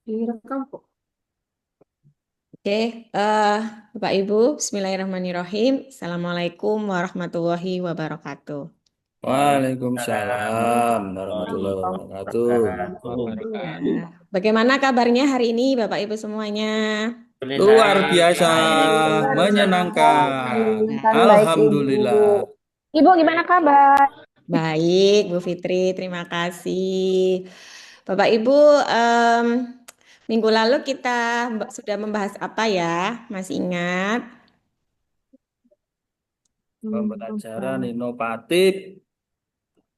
Direkam kok. Oke, eh, Bapak Ibu, Bismillahirrahmanirrahim. Assalamualaikum warahmatullahi wabarakatuh. Waalaikumsalam warahmatullahi Waalaikumsalam wabarakatuh. Ya. Bagaimana kabarnya hari ini, Bapak Ibu semuanya? Luar biasa, menyenangkan. Menyenangkan baik Ibu. Alhamdulillah. Ibu gimana kabar? Baik, Bu Fitri, terima kasih. Bapak Ibu, em, minggu lalu kita sudah membahas apa ya? Masih ingat? Pembelajaran inovatif.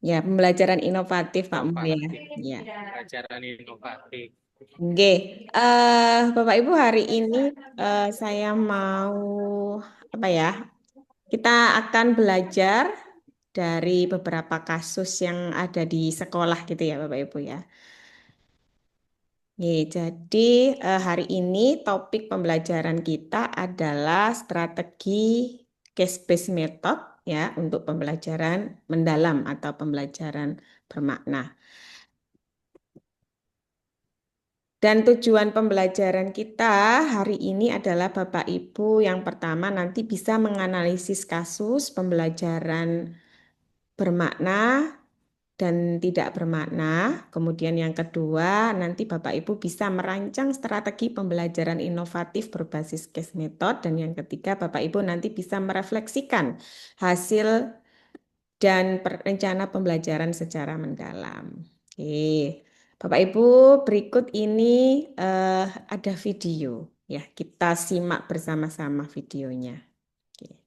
Ya, pembelajaran inovatif, Pak Mu ya. Ya. Pelajaran inovatif. Oke, Bapak Ibu hari ini saya mau apa ya? Kita akan belajar dari beberapa kasus yang ada di sekolah gitu ya, Bapak Ibu ya. Oke, jadi hari ini topik pembelajaran kita adalah strategi case-based method ya untuk pembelajaran mendalam atau pembelajaran bermakna. Dan tujuan pembelajaran kita hari ini adalah Bapak Ibu yang pertama nanti bisa menganalisis kasus pembelajaran bermakna dan tidak bermakna. Kemudian yang kedua, nanti Bapak Ibu bisa merancang strategi pembelajaran inovatif berbasis case method. Dan yang ketiga, Bapak Ibu nanti bisa merefleksikan hasil dan rencana pembelajaran secara mendalam. Oke, Bapak Ibu, berikut ini eh, ada video. Ya, kita simak bersama-sama videonya. Oke.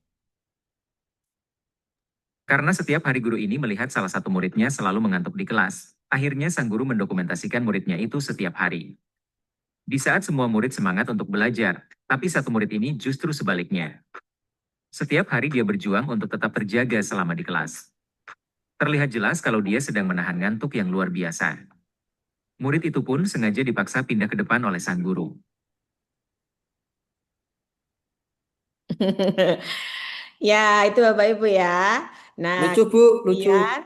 Karena setiap hari guru ini melihat salah satu muridnya selalu mengantuk di kelas, akhirnya sang guru mendokumentasikan muridnya itu setiap hari. Di saat semua murid semangat untuk belajar, tapi satu murid ini justru sebaliknya. Setiap hari dia berjuang untuk tetap terjaga selama di kelas. Terlihat jelas kalau dia sedang menahan ngantuk yang luar biasa. Murid itu pun sengaja dipaksa pindah ke depan oleh sang guru. Ya, itu Bapak Ibu ya. Nah, Lucu, Bu, lucu. kemudian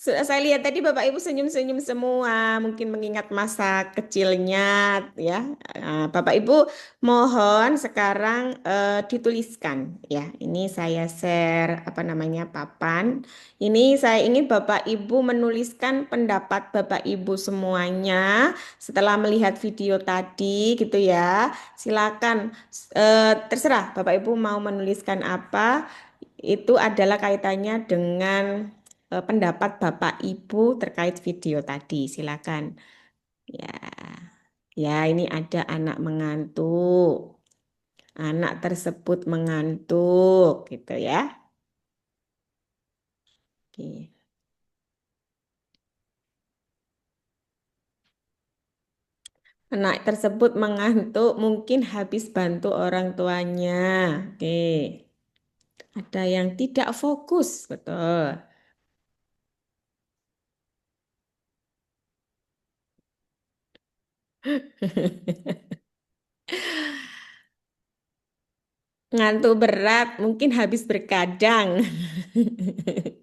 saya lihat tadi Bapak Ibu senyum-senyum semua, mungkin mengingat masa kecilnya ya. Bapak Ibu mohon sekarang dituliskan ya. Ini saya share apa namanya papan. Ini saya ingin Bapak Ibu menuliskan pendapat Bapak Ibu semuanya setelah melihat video tadi gitu ya. Silakan terserah Bapak Ibu mau menuliskan apa. Itu adalah kaitannya dengan pendapat Bapak Ibu terkait video tadi. Silakan. Ya, ya ini ada anak mengantuk. Anak tersebut mengantuk, gitu ya. Oke. Anak tersebut mengantuk, mungkin habis bantu orang tuanya. Oke. Ada yang tidak fokus, betul. Ngantuk berat, mungkin habis berkadang.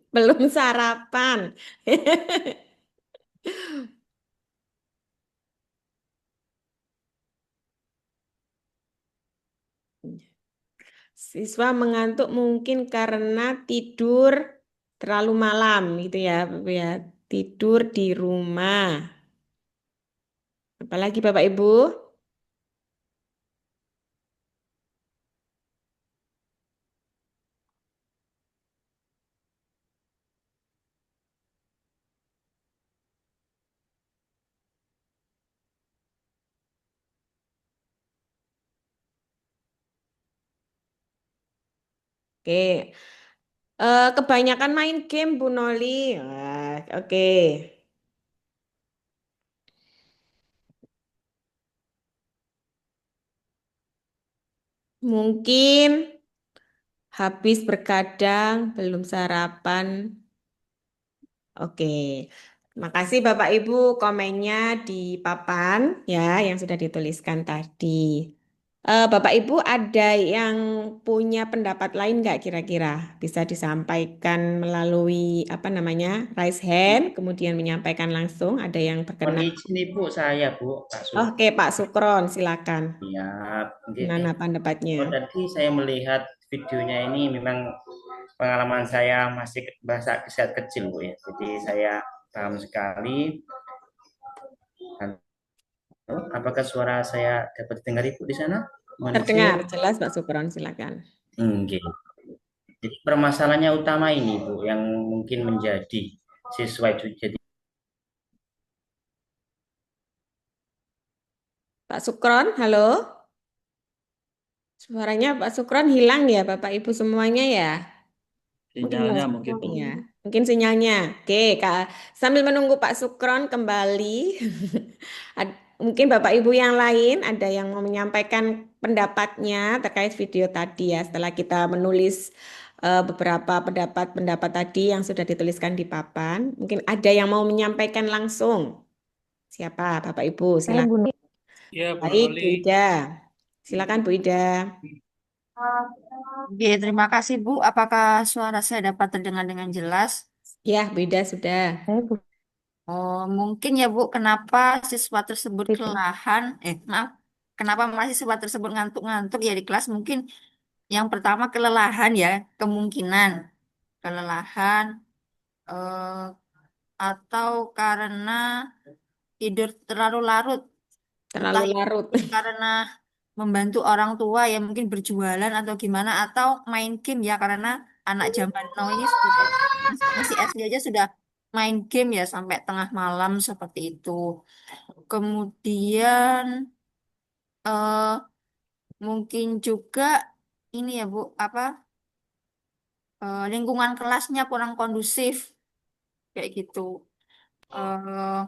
Belum sarapan. Siswa mengantuk mungkin karena tidur terlalu malam gitu ya, Bu ya. Tidur di rumah. Apalagi Bapak Ibu? Oke. Kebanyakan main game Bu Noli. Wah, oke. Mungkin habis berkadang, belum sarapan. Oke. Makasih Bapak Ibu komennya di papan ya yang sudah dituliskan tadi. Bapak Ibu ada yang punya pendapat lain nggak kira-kira? Bisa disampaikan melalui apa namanya, raise hand, kemudian menyampaikan langsung. Ada yang Mohon berkenan? izin Ibu, saya Bu, Pak Su. Oke, Pak Sukron, silakan. Siap. Oke. Gimana pendapatnya? Oh, tadi saya melihat videonya ini memang pengalaman saya masih bahasa saat kecil Bu ya. Jadi saya paham sekali. Apakah suara saya dapat dengar Ibu di sana? Mohon izin. Terdengar jelas, Pak Sukron, silakan. Oke. Jadi permasalahannya utama ini Bu, yang mungkin menjadi siswa itu jadi Pak Sukron, halo? Suaranya Pak Sukron hilang ya, Bapak Ibu semuanya ya? Mungkin Sinyalnya mungkin Bu. ya, mungkin sinyalnya. Oke, Kak. Sambil menunggu Pak Sukron kembali, mungkin Bapak Ibu yang lain ada yang mau menyampaikan pendapatnya terkait video tadi ya. Setelah kita menulis beberapa pendapat-pendapat tadi yang sudah dituliskan di papan, mungkin ada yang mau menyampaikan langsung. Siapa, Bapak Ibu? Saya Silakan. Bu Ya, Bu Baik, Bu Noli. Ida. Silakan Bu Ida. Oke, terima kasih Bu. Apakah suara saya dapat terdengar dengan jelas? Ya, Bu Ida sudah. Saya Bu. Oh, mungkin ya Bu, kenapa siswa tersebut kelelahan? Maaf, kenapa mahasiswa tersebut ngantuk-ngantuk ya di kelas? Mungkin yang pertama kelelahan ya, kemungkinan kelelahan eh, atau karena tidur terlalu larut, Terlalu entah itu larut. karena membantu orang tua ya mungkin berjualan atau gimana atau main game ya karena anak zaman now ini sudah masih SD aja sudah main game ya sampai tengah malam seperti itu. Kemudian eh, mungkin juga ini ya Bu, apa lingkungan kelasnya kurang kondusif kayak gitu. Eh,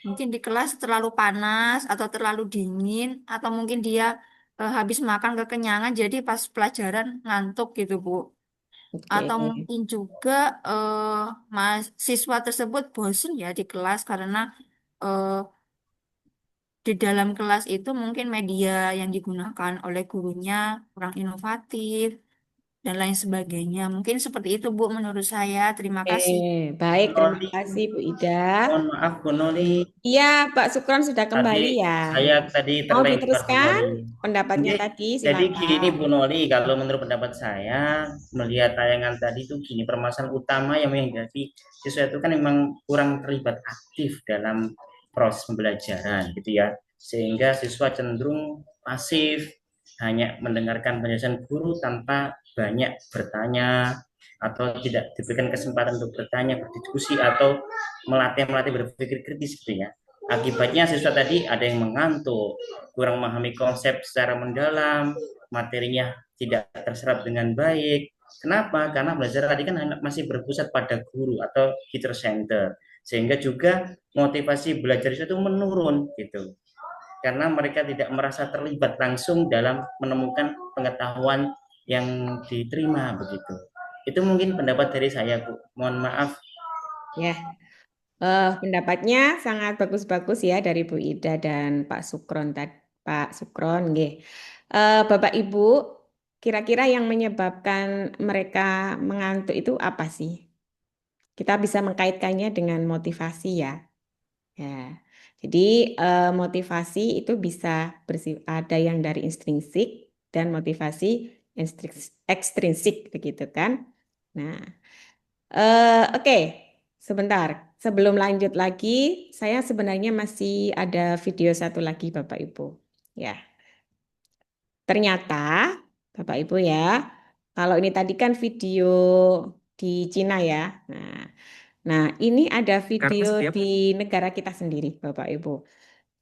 Mungkin di kelas terlalu panas atau terlalu dingin atau mungkin dia habis makan kekenyangan jadi pas pelajaran ngantuk gitu Bu. Oke. Atau mungkin juga mahasiswa tersebut bosan ya di kelas karena eh, di dalam kelas itu mungkin media yang digunakan oleh gurunya kurang inovatif dan lain sebagainya. Mungkin seperti itu Bu menurut saya. Terima kasih. Baik, Bu terima Noli. kasih Bu Ida. Mohon maaf Bu Noli. Iya, Pak Sukron sudah kembali Tadi ya. saya tadi Mau terlempar Bu diteruskan Noli. pendapatnya Oke. tadi, Jadi gini silakan. Bu Noli, kalau menurut pendapat saya melihat tayangan tadi itu gini, permasalahan utama yang menjadi siswa itu kan memang kurang terlibat aktif dalam proses pembelajaran gitu ya, sehingga siswa cenderung pasif, hanya mendengarkan penjelasan guru tanpa banyak bertanya atau tidak diberikan kesempatan untuk bertanya, berdiskusi atau melatih berpikir kritis gitu ya. Akibatnya siswa tadi ada yang mengantuk, kurang memahami konsep secara mendalam, materinya tidak terserap dengan baik. Kenapa? Karena belajar tadi kan masih berpusat pada guru atau teacher center, sehingga juga motivasi belajar itu menurun gitu. Karena mereka tidak merasa terlibat langsung dalam menemukan pengetahuan yang diterima begitu. Itu mungkin pendapat dari saya, Bu. Mohon maaf. Ya, pendapatnya sangat bagus-bagus ya dari Bu Ida dan Pak Sukron tadi. Pak Sukron, nggih. Bapak Ibu, kira-kira yang menyebabkan mereka mengantuk itu apa sih? Kita bisa mengkaitkannya dengan motivasi ya. Ya, jadi motivasi itu bisa ada yang dari intrinsik dan motivasi ekstrinsik begitu kan. Nah, oke, sebentar. Sebelum lanjut lagi, saya sebenarnya masih ada video satu lagi Bapak Ibu. Ya, ternyata Bapak Ibu ya, kalau ini tadi kan video di Cina ya. Nah, ini ada video setiap- di negara kita sendiri, Bapak Ibu.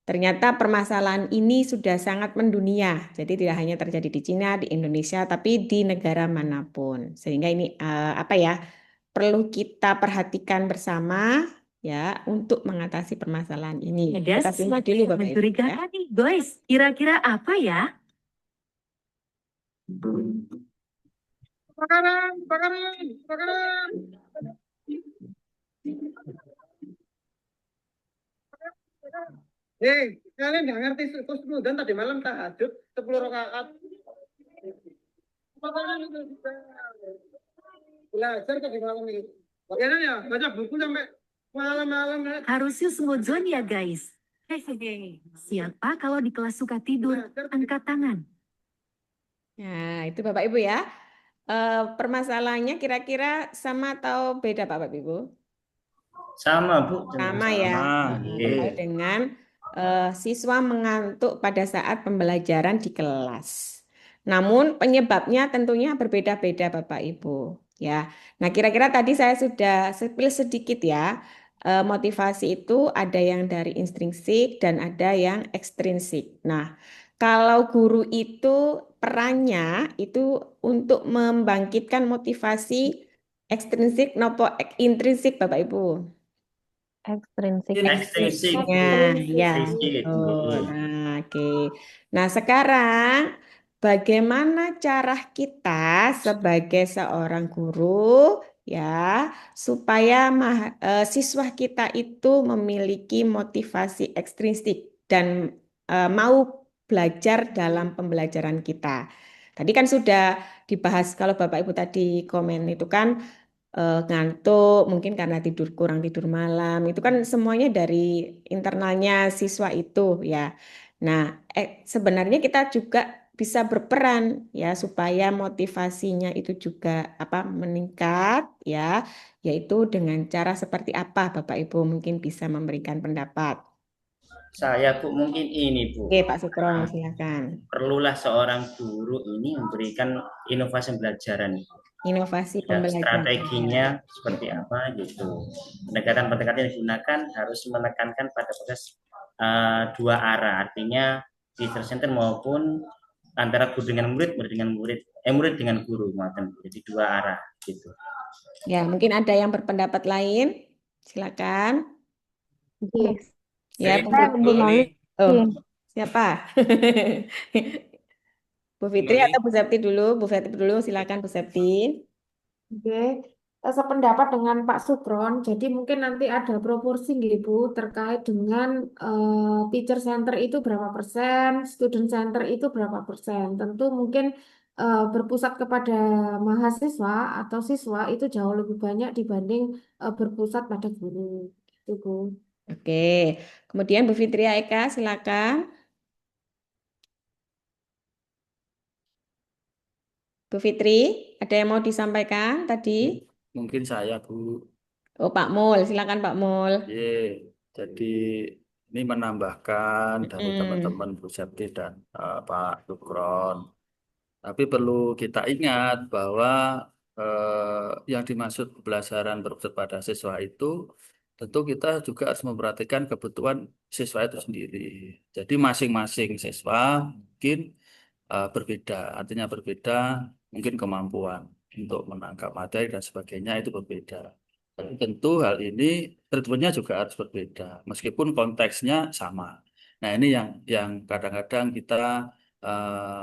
Ternyata permasalahan ini sudah sangat mendunia. Jadi tidak hanya terjadi di Cina, di Indonesia, tapi di negara manapun. Sehingga ini apa ya? Perlu kita perhatikan bersama ya untuk mengatasi permasalahan ini. Ada Kita simak sesuatu dulu yang Bapak Ibu ya. mencurigakan nih, guys. Kira-kira apa ya? Kalian nggak ngerti kosmodan tadi malam tahajud 10 rakaat. Belajar ke di malam ini. Bagaimana ya? Baca buku sampai malam-malam. Harusnya semua ya guys. Hehehe. Siapa kalau di kelas suka tidur? Angkat tangan. Nah, itu Bapak Ibu ya. Permasalahannya kira-kira sama atau beda Bapak Ibu? Sama, Bu. Sama ya, terkait dengan siswa mengantuk pada saat pembelajaran di kelas. Namun penyebabnya tentunya berbeda-beda Bapak Ibu. Ya, nah kira-kira tadi saya sudah spill sedikit ya. Motivasi itu ada yang dari intrinsik dan ada yang ekstrinsik. Nah, kalau guru itu perannya itu untuk membangkitkan motivasi ekstrinsik nopo intrinsik Bapak Ibu. Ekstrinsik. Ekstrinsik. Nah, ya, Ekstrinsik. betul. Nah, oke. Nah, sekarang bagaimana cara kita sebagai seorang guru ya supaya siswa kita itu memiliki motivasi ekstrinsik dan mau belajar dalam pembelajaran kita. Tadi kan sudah dibahas kalau Bapak Ibu tadi komen itu kan ngantuk, mungkin karena kurang tidur malam, itu kan semuanya dari internalnya siswa itu ya. Nah, sebenarnya kita juga bisa berperan ya supaya motivasinya itu juga meningkat ya, yaitu dengan cara seperti apa Bapak Ibu mungkin bisa memberikan pendapat. Saya, Bu, mungkin ini, Bu. Oke, Pak Sukron, silakan. Perlulah seorang guru ini memberikan inovasi pembelajaran. Inovasi Ya, pembelajaran. strateginya seperti apa gitu. Pendekatan-pendekatan yang digunakan harus menekankan pada proses dua arah, artinya teacher center maupun antara guru dengan murid, murid dengan guru, jadi dua arah gitu. Ya, mungkin ada yang berpendapat lain, silakan. Yes. Ya, Bu Noli. Oh, siapa? Bu Fitri atau Bu Septi dulu? Bu Fitri dulu, silakan Bu Septi. Oke, sependapat dengan Pak Sukron. Jadi mungkin nanti ada proporsi nggih Bu terkait dengan teacher center itu berapa persen, student center itu berapa persen. Tentu mungkin berpusat kepada mahasiswa atau siswa itu jauh lebih banyak dibanding berpusat pada guru. Gitu Bu. Oke, kemudian Bu Fitri Aika, silakan. Bu Fitri, ada yang mau disampaikan tadi? Mungkin saya, Bu. Oh, Pak Mul, silakan Pak Mul. Jadi ini menambahkan dari teman-teman Bu Septi dan Pak Sukron. Tapi perlu kita ingat bahwa yang dimaksud pembelajaran berpusat pada siswa itu tentu kita juga harus memperhatikan kebutuhan siswa itu sendiri. Jadi masing-masing siswa mungkin berbeda, artinya berbeda mungkin kemampuan untuk menangkap materi dan sebagainya itu berbeda. Tapi tentu hal ini treatmentnya juga harus berbeda, meskipun konteksnya sama. Nah ini yang kadang-kadang kita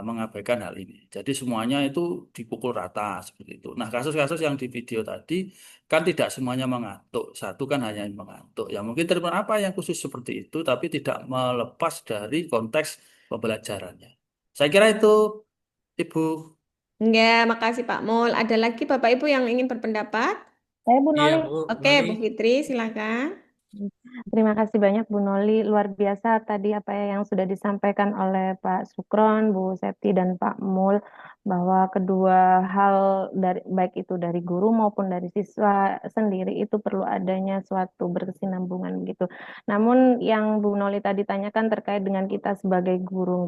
mengabaikan hal ini. Jadi semuanya itu dipukul rata seperti itu. Nah kasus-kasus yang di video tadi kan tidak semuanya mengantuk, satu kan hanya yang mengantuk. Ya mungkin treatment apa yang khusus seperti itu, tapi tidak melepas dari konteks pembelajarannya. Saya kira itu, Ibu. Enggak, makasih Pak Mul. Ada lagi Bapak Ibu yang ingin berpendapat? Saya Bu Noli. Oke, Bu Fitri, silakan. Terima kasih banyak Bu Noli. Luar biasa tadi apa yang sudah disampaikan oleh Pak Sukron, Bu Septi, dan Pak Mul, bahwa kedua hal dari baik itu dari guru maupun dari siswa sendiri itu perlu adanya suatu berkesinambungan gitu. Namun yang Bu Noli tadi tanyakan terkait dengan kita sebagai guru,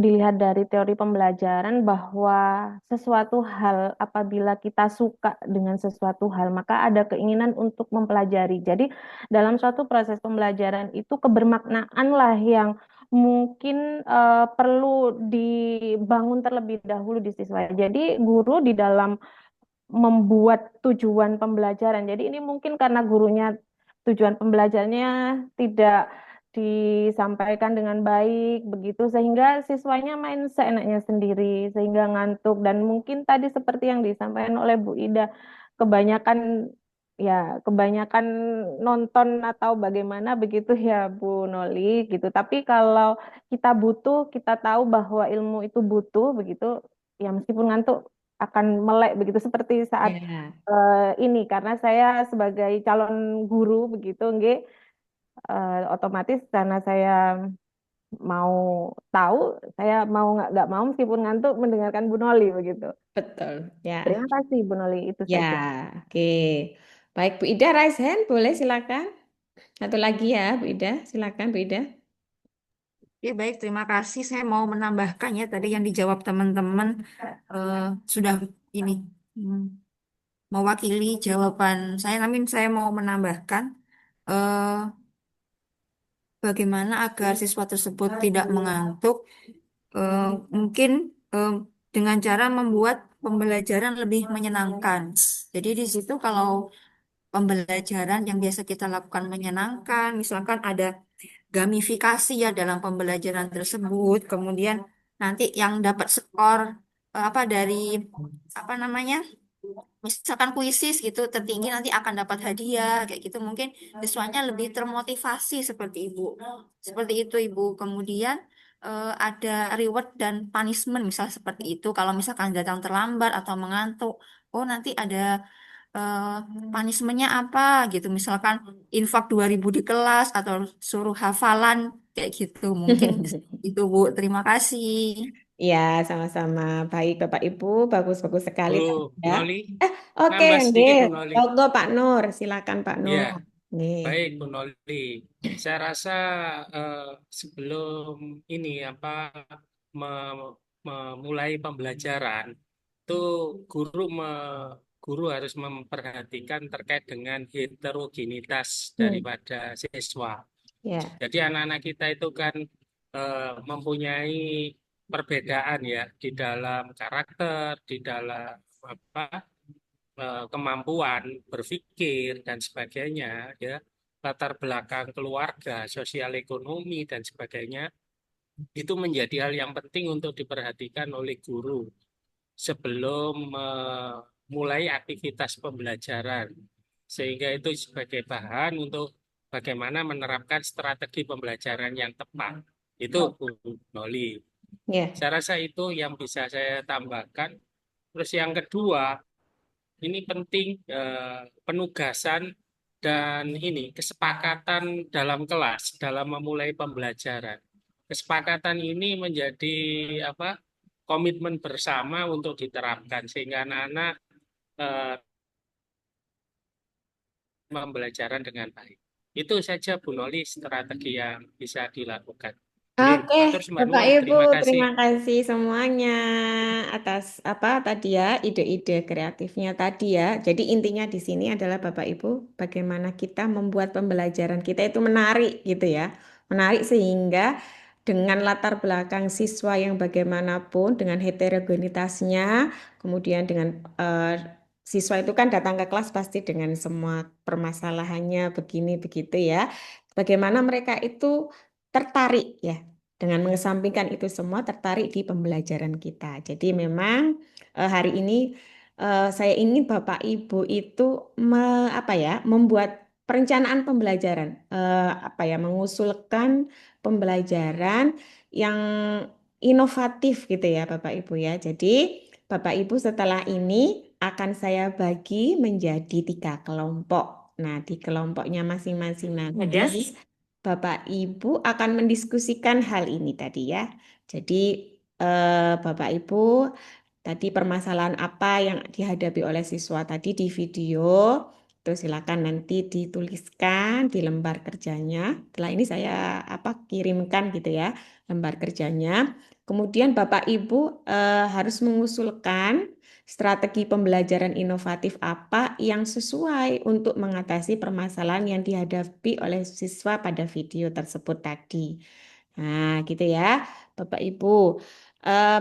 dilihat dari teori pembelajaran bahwa sesuatu hal apabila kita suka dengan sesuatu hal maka ada keinginan untuk mempelajari. Jadi dalam suatu proses pembelajaran itu kebermaknaan lah yang mungkin perlu dibangun terlebih dahulu di siswa. Jadi guru di dalam membuat tujuan pembelajaran. Jadi ini mungkin karena gurunya tujuan pembelajarannya tidak disampaikan dengan baik begitu sehingga siswanya main seenaknya sendiri sehingga ngantuk dan mungkin tadi seperti yang disampaikan oleh Bu Ida kebanyakan ya kebanyakan nonton atau bagaimana begitu ya Bu Noli gitu. Tapi kalau kita butuh, kita tahu bahwa ilmu itu butuh begitu, ya meskipun ngantuk akan melek begitu seperti saat Ya, ini karena saya sebagai calon guru begitu, nggih, otomatis karena saya mau tahu, saya mau nggak mau meskipun ngantuk mendengarkan Bu Noli begitu. betul. Ya, Terima kasih Bu Noli, itu ya, saja. oke. Baik, Bu Ida, raise hand, boleh silakan. Satu lagi ya, Bu Ida, silakan Bu Ida. Oke, baik, terima kasih. Saya mau menambahkan ya tadi yang dijawab teman-teman eh, sudah ini hmm, mewakili jawaban saya. Namun saya mau menambahkan eh, bagaimana agar siswa tersebut tidak mengantuk. Eh, Mungkin eh, dengan cara membuat pembelajaran lebih menyenangkan. Jadi di situ kalau pembelajaran yang biasa kita lakukan menyenangkan, misalkan ada gamifikasi ya dalam pembelajaran tersebut. Kemudian nanti yang dapat skor apa dari apa namanya? Misalkan kuisis gitu tertinggi nanti akan dapat hadiah kayak gitu. Mungkin siswanya lebih termotivasi seperti Ibu. Seperti itu Ibu. Kemudian ada reward dan punishment misal seperti itu. Kalau misalkan datang terlambat atau mengantuk, oh nanti ada eh, punishmentnya apa gitu. Misalkan infak 2000 di kelas atau suruh hafalan kayak gitu. Mungkin itu Bu. Terima kasih. Iya, sama-sama. Baik, Bapak Ibu, bagus-bagus sekali Bu tadi ya. Noli, Oke, nambah nggih. sedikit Bu Noli. Monggo Pak Nur, silakan Pak Ya, Nur. Nggih. baik Bu Noli. Saya rasa eh, sebelum ini apa me- memulai pembelajaran itu guru guru harus memperhatikan terkait dengan heterogenitas Hmm, daripada siswa. ya. Jadi anak-anak kita itu kan mempunyai perbedaan ya di dalam karakter, di dalam apa kemampuan berpikir dan sebagainya ya, latar belakang keluarga, sosial ekonomi dan sebagainya itu menjadi hal yang penting untuk diperhatikan oleh guru sebelum mulai aktivitas pembelajaran, sehingga itu sebagai bahan untuk bagaimana menerapkan strategi pembelajaran yang tepat. Itu Bu Noli. Ya. Saya rasa itu yang bisa saya tambahkan. Terus yang kedua, ini penting penugasan dan ini kesepakatan dalam kelas dalam memulai pembelajaran. Kesepakatan ini menjadi apa? Komitmen bersama untuk diterapkan sehingga anak-anak eh, pembelajaran dengan baik. Itu saja Bu Noli strategi yang bisa dilakukan. Nggih, Oke, matur sembah Bapak nuwun, Ibu, terima kasih. terima kasih semuanya atas apa tadi ya ide-ide kreatifnya tadi ya. Jadi intinya di sini adalah Bapak Ibu, bagaimana kita membuat pembelajaran kita itu menarik gitu ya. Menarik sehingga dengan latar belakang siswa yang bagaimanapun, dengan heterogenitasnya, kemudian dengan siswa itu kan datang ke kelas pasti dengan semua permasalahannya begini begitu ya. Bagaimana mereka itu tertarik ya dengan mengesampingkan itu semua tertarik di pembelajaran kita. Jadi memang hari ini saya ingin Bapak Ibu itu apa ya membuat perencanaan pembelajaran, apa ya mengusulkan pembelajaran yang inovatif gitu ya Bapak Ibu ya. Jadi Bapak Ibu setelah ini akan saya bagi menjadi 3 kelompok. Nah, di kelompoknya masing-masing nanti Bapak Ibu akan mendiskusikan hal ini tadi ya. Jadi Bapak Ibu tadi permasalahan apa yang dihadapi oleh siswa tadi di video, terus silakan nanti dituliskan di lembar kerjanya. Setelah ini saya apa kirimkan gitu ya lembar kerjanya. Kemudian Bapak Ibu harus mengusulkan strategi pembelajaran inovatif apa yang sesuai untuk mengatasi permasalahan yang dihadapi oleh siswa pada video tersebut tadi. Nah, gitu ya, Bapak Ibu.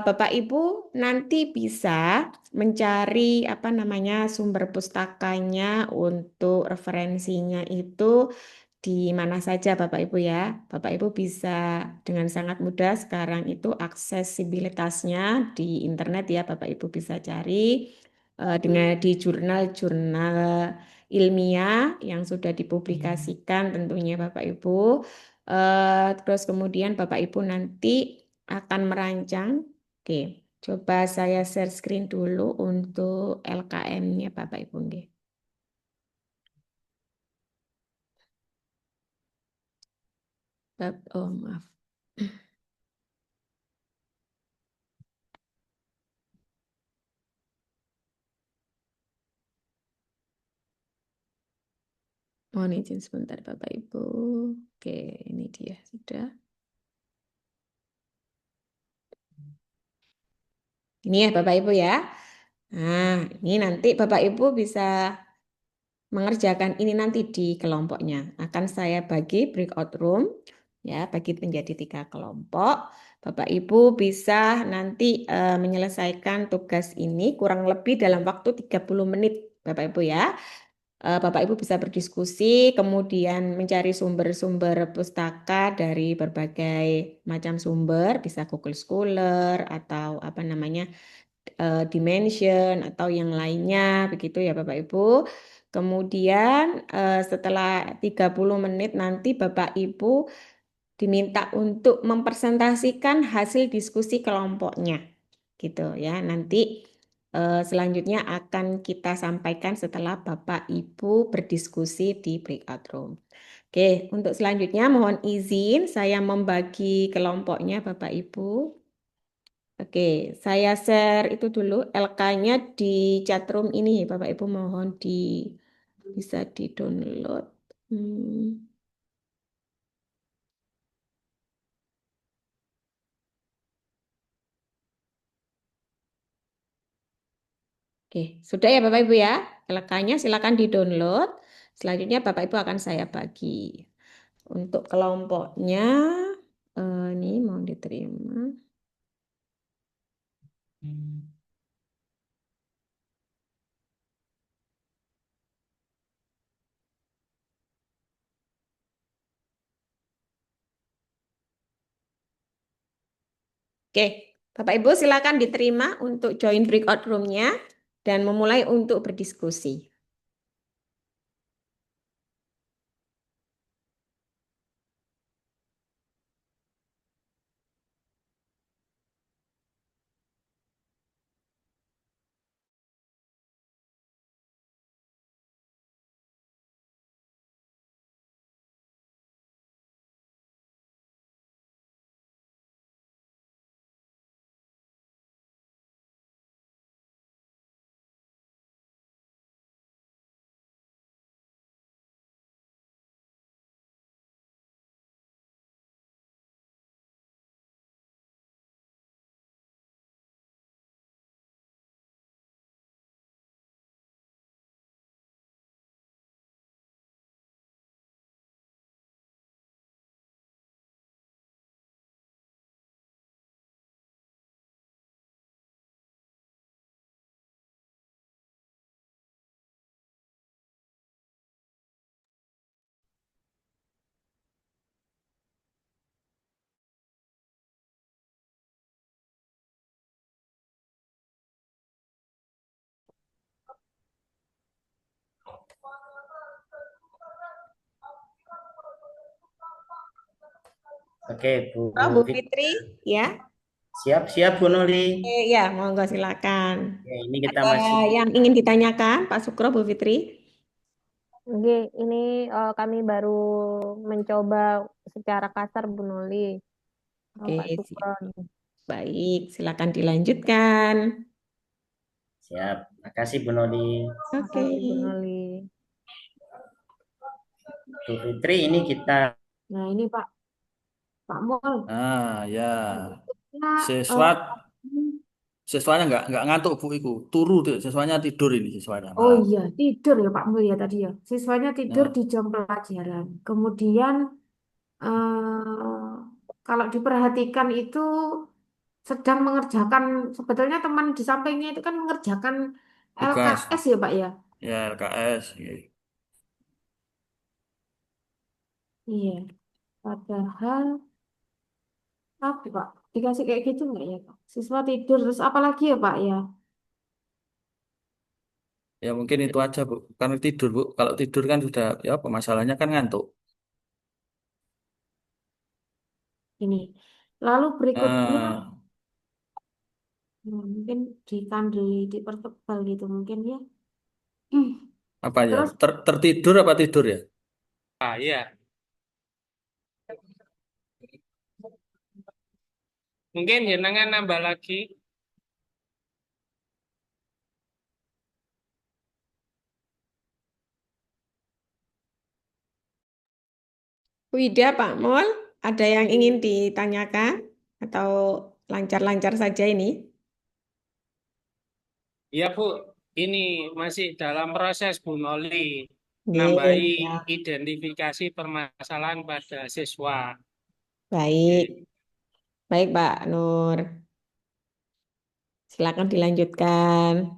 Bapak Ibu nanti bisa mencari apa namanya sumber pustakanya untuk referensinya itu di mana saja Bapak Ibu ya. Bapak Ibu bisa dengan sangat mudah sekarang itu aksesibilitasnya di internet ya Bapak Ibu bisa cari dengan di jurnal-jurnal ilmiah yang sudah dipublikasikan tentunya Bapak Ibu. Terus kemudian Bapak Ibu nanti akan merancang. Oke, coba saya share screen dulu untuk LKM-nya Bapak Ibu. Nggih. Oh, maaf. Mohon izin sebentar Bapak Ibu. Oke, ini dia sudah. Ini ya Bapak Ibu ya. Nah, ini nanti Bapak Ibu bisa mengerjakan ini nanti di kelompoknya. Akan saya bagi breakout room, ya, bagi menjadi 3 kelompok. Bapak Ibu bisa nanti menyelesaikan tugas ini kurang lebih dalam waktu 30 menit, Bapak Ibu ya. Bapak Ibu bisa berdiskusi, kemudian mencari sumber-sumber pustaka dari berbagai macam sumber, bisa Google Scholar atau apa namanya Dimension atau yang lainnya, begitu ya Bapak Ibu. Kemudian setelah 30 menit nanti Bapak Ibu diminta untuk mempresentasikan hasil diskusi kelompoknya, gitu ya. Nanti selanjutnya akan kita sampaikan setelah Bapak Ibu berdiskusi di breakout room. Oke, untuk selanjutnya mohon izin saya membagi kelompoknya Bapak Ibu. Oke, saya share itu dulu LK-nya di chatroom ini, Bapak Ibu mohon bisa di-download. Oke, sudah ya Bapak Ibu ya. LK-nya silakan di-download. Selanjutnya Bapak Ibu akan saya bagi. Untuk kelompoknya ini mau diterima. Oke, Bapak Ibu silakan diterima untuk join breakout room-nya dan memulai untuk berdiskusi. Oke, Bu Fitri, ya. Siap Bu Noli. Ya, monggo silakan. Ya, ini kita Ada masih yang ingin ditanyakan, Pak Sukro, Bu Fitri? Oke, ini kami baru mencoba secara kasar Bu Noli, Oke, Pak Sukron. baik, silakan dilanjutkan. siap. Makasih Bu Noli. Oke. Makasih Bu Noli. Bu Fitri, ini kita Nah, ini Pak Mul. Nah, ya. Nah, Siswa siswanya nggak ngantuk Bu iku. Turu tuh, siswanya tidur ini siswanya. oh Maaf. iya, tidur ya Pak Mul ya tadi ya. Siswanya tidur Nah, di jam pelajaran. Kemudian kalau diperhatikan itu sedang mengerjakan, sebetulnya teman di sampingnya itu kan mengerjakan tugas LKS ya Pak ya. ya LKS. Ya. Iya, padahal apa Pak? Dikasih kayak gitu nggak ya Pak? Siswa tidur terus apa lagi ya Pak ya? Ya mungkin itu aja Bu. Karena tidur Bu. Kalau tidur kan sudah ya apa masalahnya kan ngantuk. Ini. Lalu berikutnya Eh, mungkin dipertebal gitu mungkin ya. apa ya? Terus Tertidur apa tidur ya? Ah, iya. Mungkin jenengan nambah lagi. Wida, Pak Mol, ada yang ingin ditanyakan atau lancar-lancar saja ini? Ya Bu, ini masih dalam proses Bu Noli Nggih, nambahi siap. identifikasi permasalahan pada siswa. Baik, baik Pak Nur. Silakan dilanjutkan.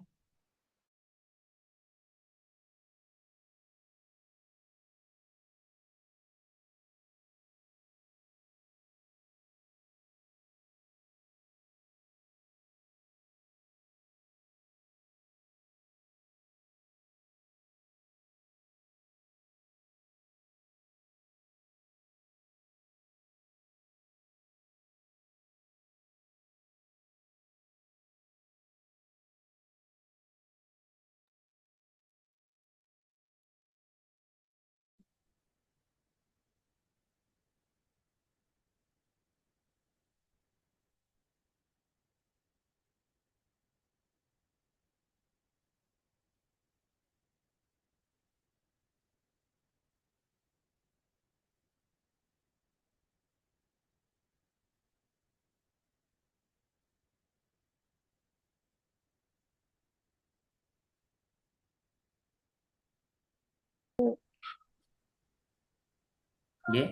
Nggih.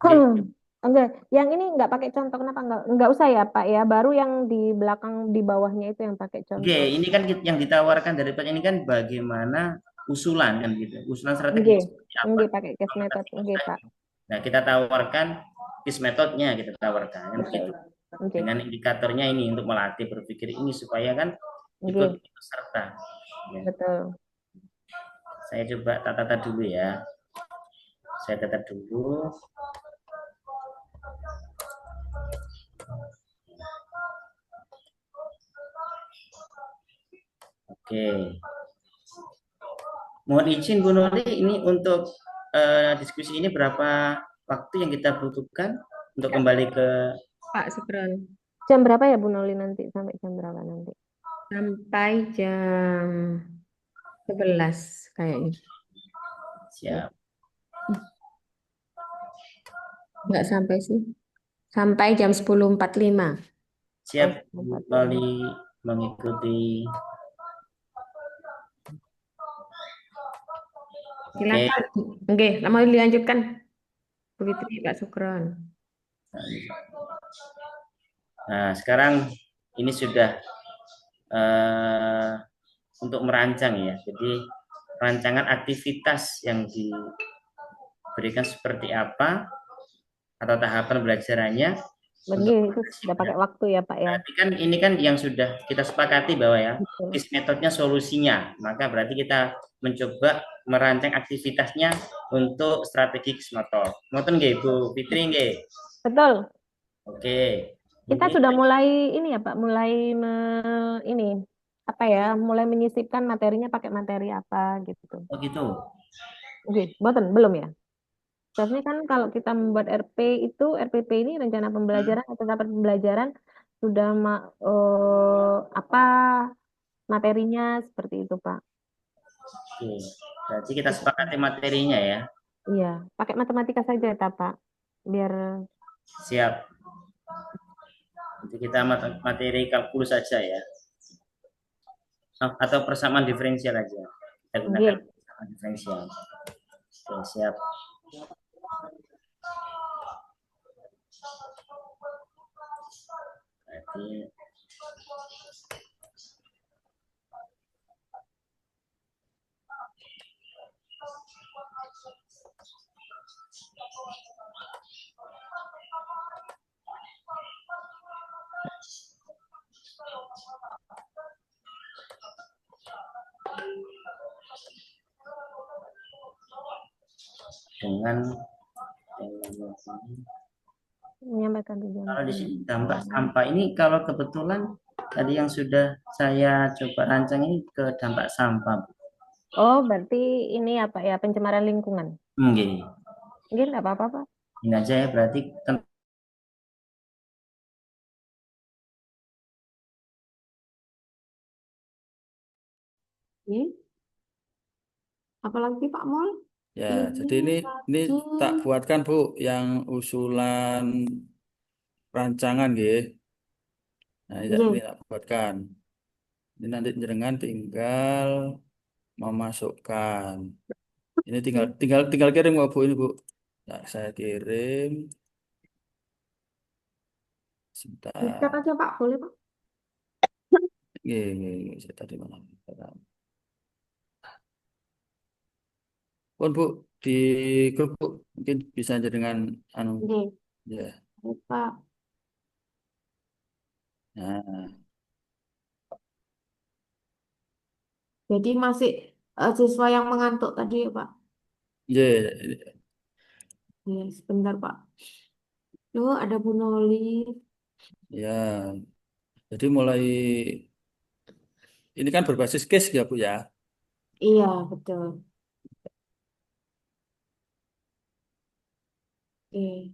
Nggih. Enggak, yang ini enggak pakai contoh, kenapa enggak usah ya Pak ya, baru yang di belakang di bawahnya itu yang pakai Oke, contoh. ini kan yang ditawarkan dari Pak ini kan bagaimana usulan kan gitu. Usulan strateginya Enggak, seperti apa? enggak pakai case Kalau method, tadi enggak saya- Pak. Nah, kita tawarkan KISS metodenya kita tawarkan kan Betul, begitu. enggak, Dengan indikatornya ini untuk melatih berpikir ini supaya kan ikut enggak, serta. Ya. betul. Saya coba tata dulu ya. Saya tata dulu. Oke. Mohon izin Bu Nuri, ini untuk diskusi ini berapa waktu yang kita butuhkan untuk kembali ke Pak Sugron, Jam berapa ya Bu Noli nanti? Sampai jam berapa nanti? sampai jam 11 kayaknya. siap. Enggak sampai sih. Sampai jam 10.45. Siap Oh, Bu 45. Nuri mengikuti. Oke. Silakan. Oke, mau dilanjutkan Bu Fitri, Pak Sugron. Nah, sekarang ini sudah untuk merancang ya. Jadi rancangan aktivitas yang diberikan seperti apa atau tahapan belajarannya untuk Begitu, itu sudah pakai waktu ya Pak ya. berarti kan ini kan yang sudah kita sepakati bahwa ya Betul. KISS metodenya solusinya. Maka berarti kita mencoba merancang aktivitasnya untuk strategi KISS metode. Ngoten nggih Bu Fitri nggih. Betul. Oke. Kita Mungkin sudah mulai ini ya Pak, mulai ini apa ya, mulai menyisipkan materinya pakai materi apa gitu. oh gitu. Oke, boten belum ya. Biasanya kan kalau kita membuat RP itu RPP ini rencana pembelajaran atau rapat pembelajaran sudah apa materinya seperti itu Pak. Oke. Berarti kita sepakati materinya ya. Iya, pakai matematika saja ya Pak, biar Siap. Nanti kita materi kalkulus saja ya. Atau persamaan diferensial aja. Kita gunakan Oke. persamaan diferensial. Oke, siap. Berarti dengan Menyampaikan tujuan kalau di sini dampak pendidikan. sampah ini kalau kebetulan tadi yang sudah saya coba rancang ini ke dampak sampah. Oh, berarti ini apa ya, pencemaran lingkungan? Gini, Mungkin nggak apa-apa, Pak. ini aja ya berarti Hmm? Apalagi Pak Mul? Ya, jadi Ini ini tadi tak buatkan Bu yang usulan rancangan nggih. Nah, ini nggih, tak buatkan. Ini nanti jenengan tinggal memasukkan. Ini tinggal kirim kok Bu ini Bu. Nah, saya kirim dicat sebentar. aja Pak, boleh Pak? Nggih, saya tadi malam. Pun Bu di grup Bu mungkin bisa dengan anu Nggih, ya. baik, Pak. Nah, Jadi masih siswa yang mengantuk tadi ya Pak? ya, Ya, sebentar Pak. Loh, ada Bu Noli. ya. Jadi mulai ini kan berbasis case ya Bu ya. Iya, betul. Oke,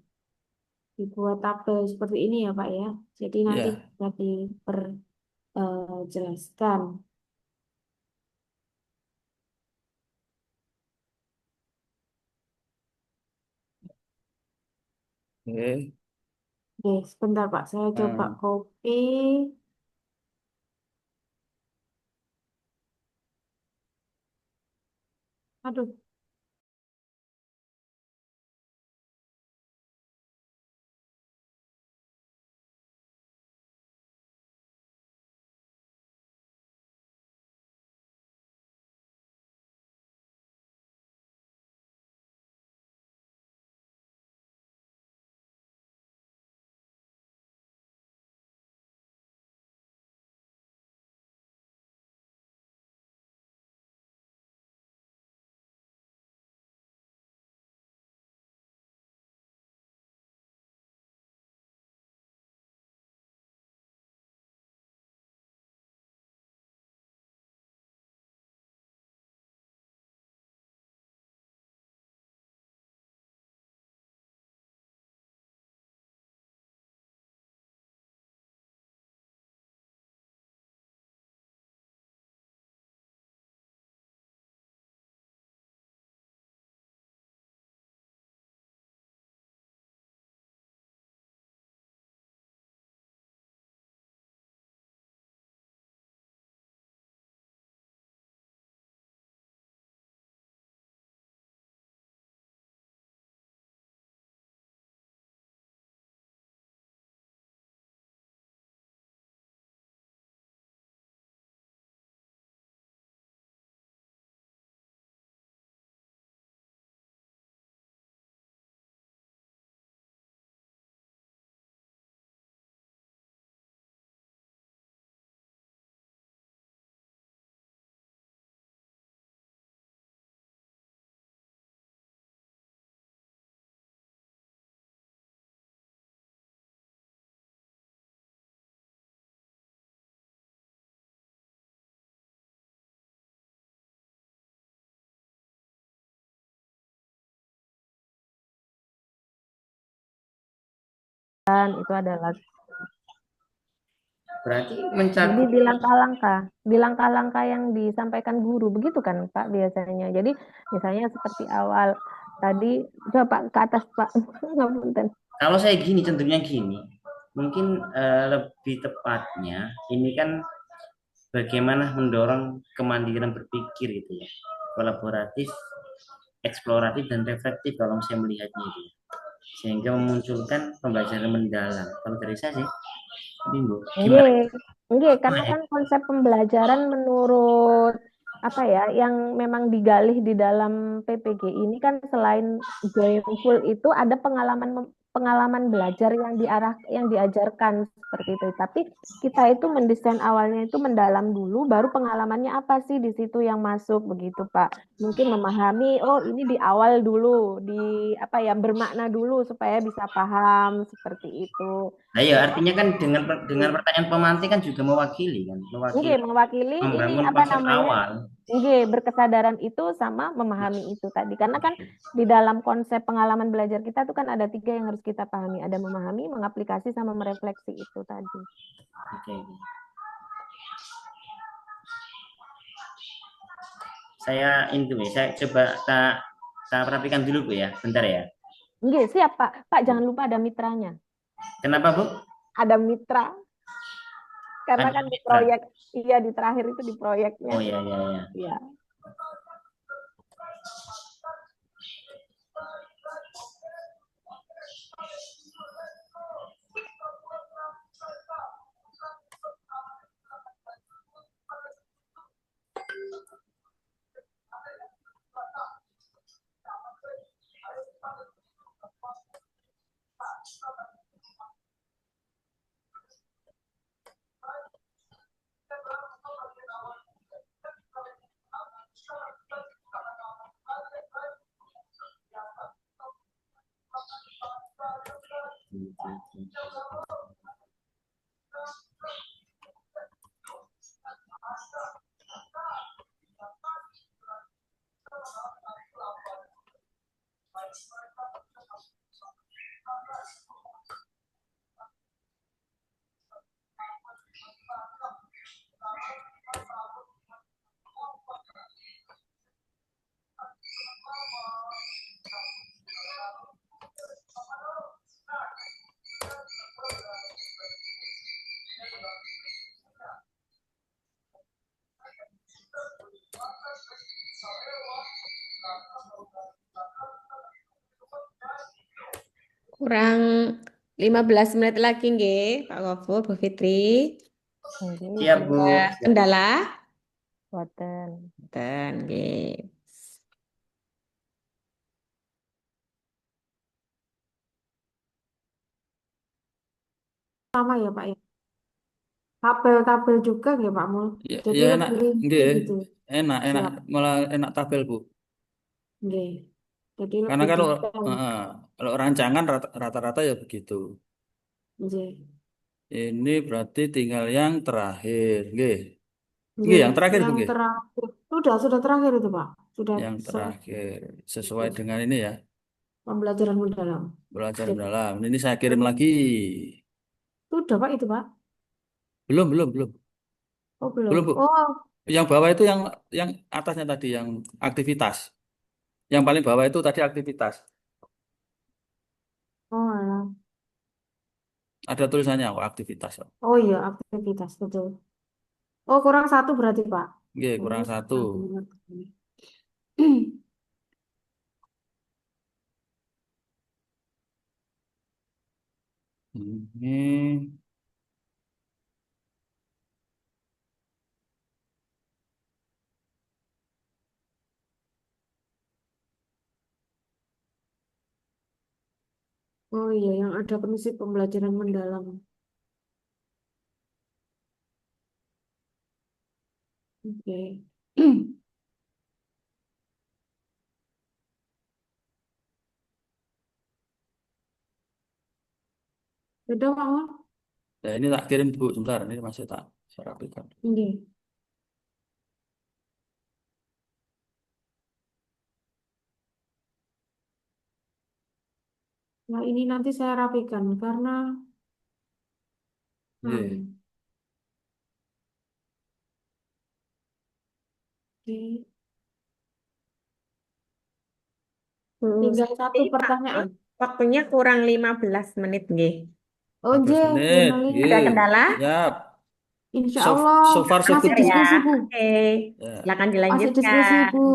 dibuat tabel seperti ini ya Pak ya. Jadi nanti Ya, bisa diperjelaskan. oke. Oke, sebentar Pak. Saya coba Nah, copy. Aduh, Dan itu adalah berarti jadi mencakup di langkah-langkah yang disampaikan guru, begitu kan Pak biasanya. Jadi misalnya seperti awal tadi, coba ke atas Pak. Ngapunten. kalau saya gini cenderungnya gini. Mungkin lebih tepatnya ini kan bagaimana mendorong kemandirian berpikir gitu ya. Kolaboratif, eksploratif dan reflektif kalau saya melihatnya itu. Sehingga memunculkan pembelajaran mendalam. Kalau dari saya sih, Bimbo, gimana? Nggih, nggih, karena kan konsep pembelajaran menurut apa ya, yang memang digalih di dalam PPG ini kan selain joyful itu ada pengalaman belajar yang diajarkan seperti itu. Tapi kita itu mendesain awalnya itu mendalam dulu, baru pengalamannya apa sih di situ yang masuk begitu, Pak. mungkin memahami, oh ini di awal dulu, di apa ya, bermakna dulu supaya bisa paham seperti itu. Nah ya, Jadi artinya kan dengan pertanyaan pemantik kan juga mewakili kan, nggih, mewakili mewakili ini membangun apa konsep namanya? awal. Nggih, berkesadaran itu sama memahami itu tadi. Karena kan di dalam konsep pengalaman belajar kita tuh kan ada tiga yang harus kita pahami. Ada memahami, mengaplikasi, sama merefleksi itu tadi. Oke. Saya coba tak rapikan dulu Bu ya, bentar ya. Nggih, siap Pak. Pak jangan lupa ada mitranya. Kenapa Bu? Ada mitra. Karena Ada kan di mitra. proyek, iya di terakhir itu di proyeknya. Oh iya iya iya. Iya. Kurang 15 menit lagi nggih, Pak Gofur, Bu Fitri. Nggih, Siap Bu. Ada kendala? boten. Dan nggih. Sama ya Pak ya. Tabel-tabel juga ya Pak Mul. Ya, Jadi ya enak, lebih rinci nggih, gitu. enak, enak, Siap. malah enak tabel Bu. Nggih. Jadi Karena lebih kalau detail. kalau rancangan rata-rata ya begitu. Nggih. Ini berarti tinggal yang terakhir, nggih. Nggih, Nggih. yang terakhir Bu, Yang nggih. terakhir. Sudah terakhir itu Pak. Sudah Yang terakhir sesuai selesai. dengan ini ya, Pembelajaran mendalam. belajar Oke. mendalam. Ini saya kirim lagi. Sudah Pak itu Pak. Belum, belum, belum. Oh belum. Belum, Bu. Oh, Yang bawah itu yang atasnya tadi yang aktivitas. Yang paling bawah itu tadi aktivitas. oh, alah. Ada tulisannya oh, aktivitas. Oh iya aktivitas betul. Oh kurang satu berarti Pak. Nggih, Oh, kurang satu. nah, benar. Ini Oh iya yang ada prinsip pembelajaran mendalam. Oke. Sudah Pak Mul? ya ini tak kirim Bu, sebentar. Ini masih tak saya rapikan. Ini. Nah ini nanti saya rapikan karena Nggih. hmm, oke. Tinggal satu Ini Pak, pertanyaan. waktunya kurang 15 menit nggih. Oh 15 je, menit. Ada Nggih. finally. kendala? Siap. Insya So, Allah so far so masih good Bu. diskusi Bu. Oke, Ya. silakan Masih diskusi dilanjutkan. Bu.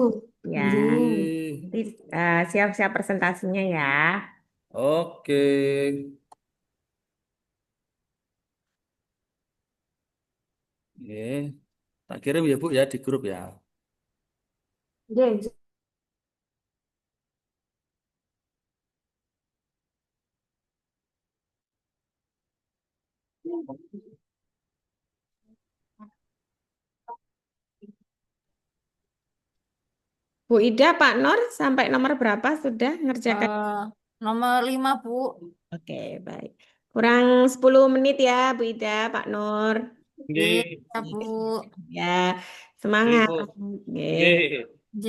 Ya, Nggih. Nggih. nanti siap-siap presentasinya ya. Oke. Nggih. Tak kirim ya Bu ya di grup ya. Nggih. Bu Ida, Pak Nur, sampai nomor berapa sudah ngerjakan? Eh, nomor 5, Bu. Oke, baik. Kurang 10 menit ya, Bu Ida, Pak Nur. Iya, Nggih, Bu. Ya, nggih, semangat. Bu. Oke. Nggih. J.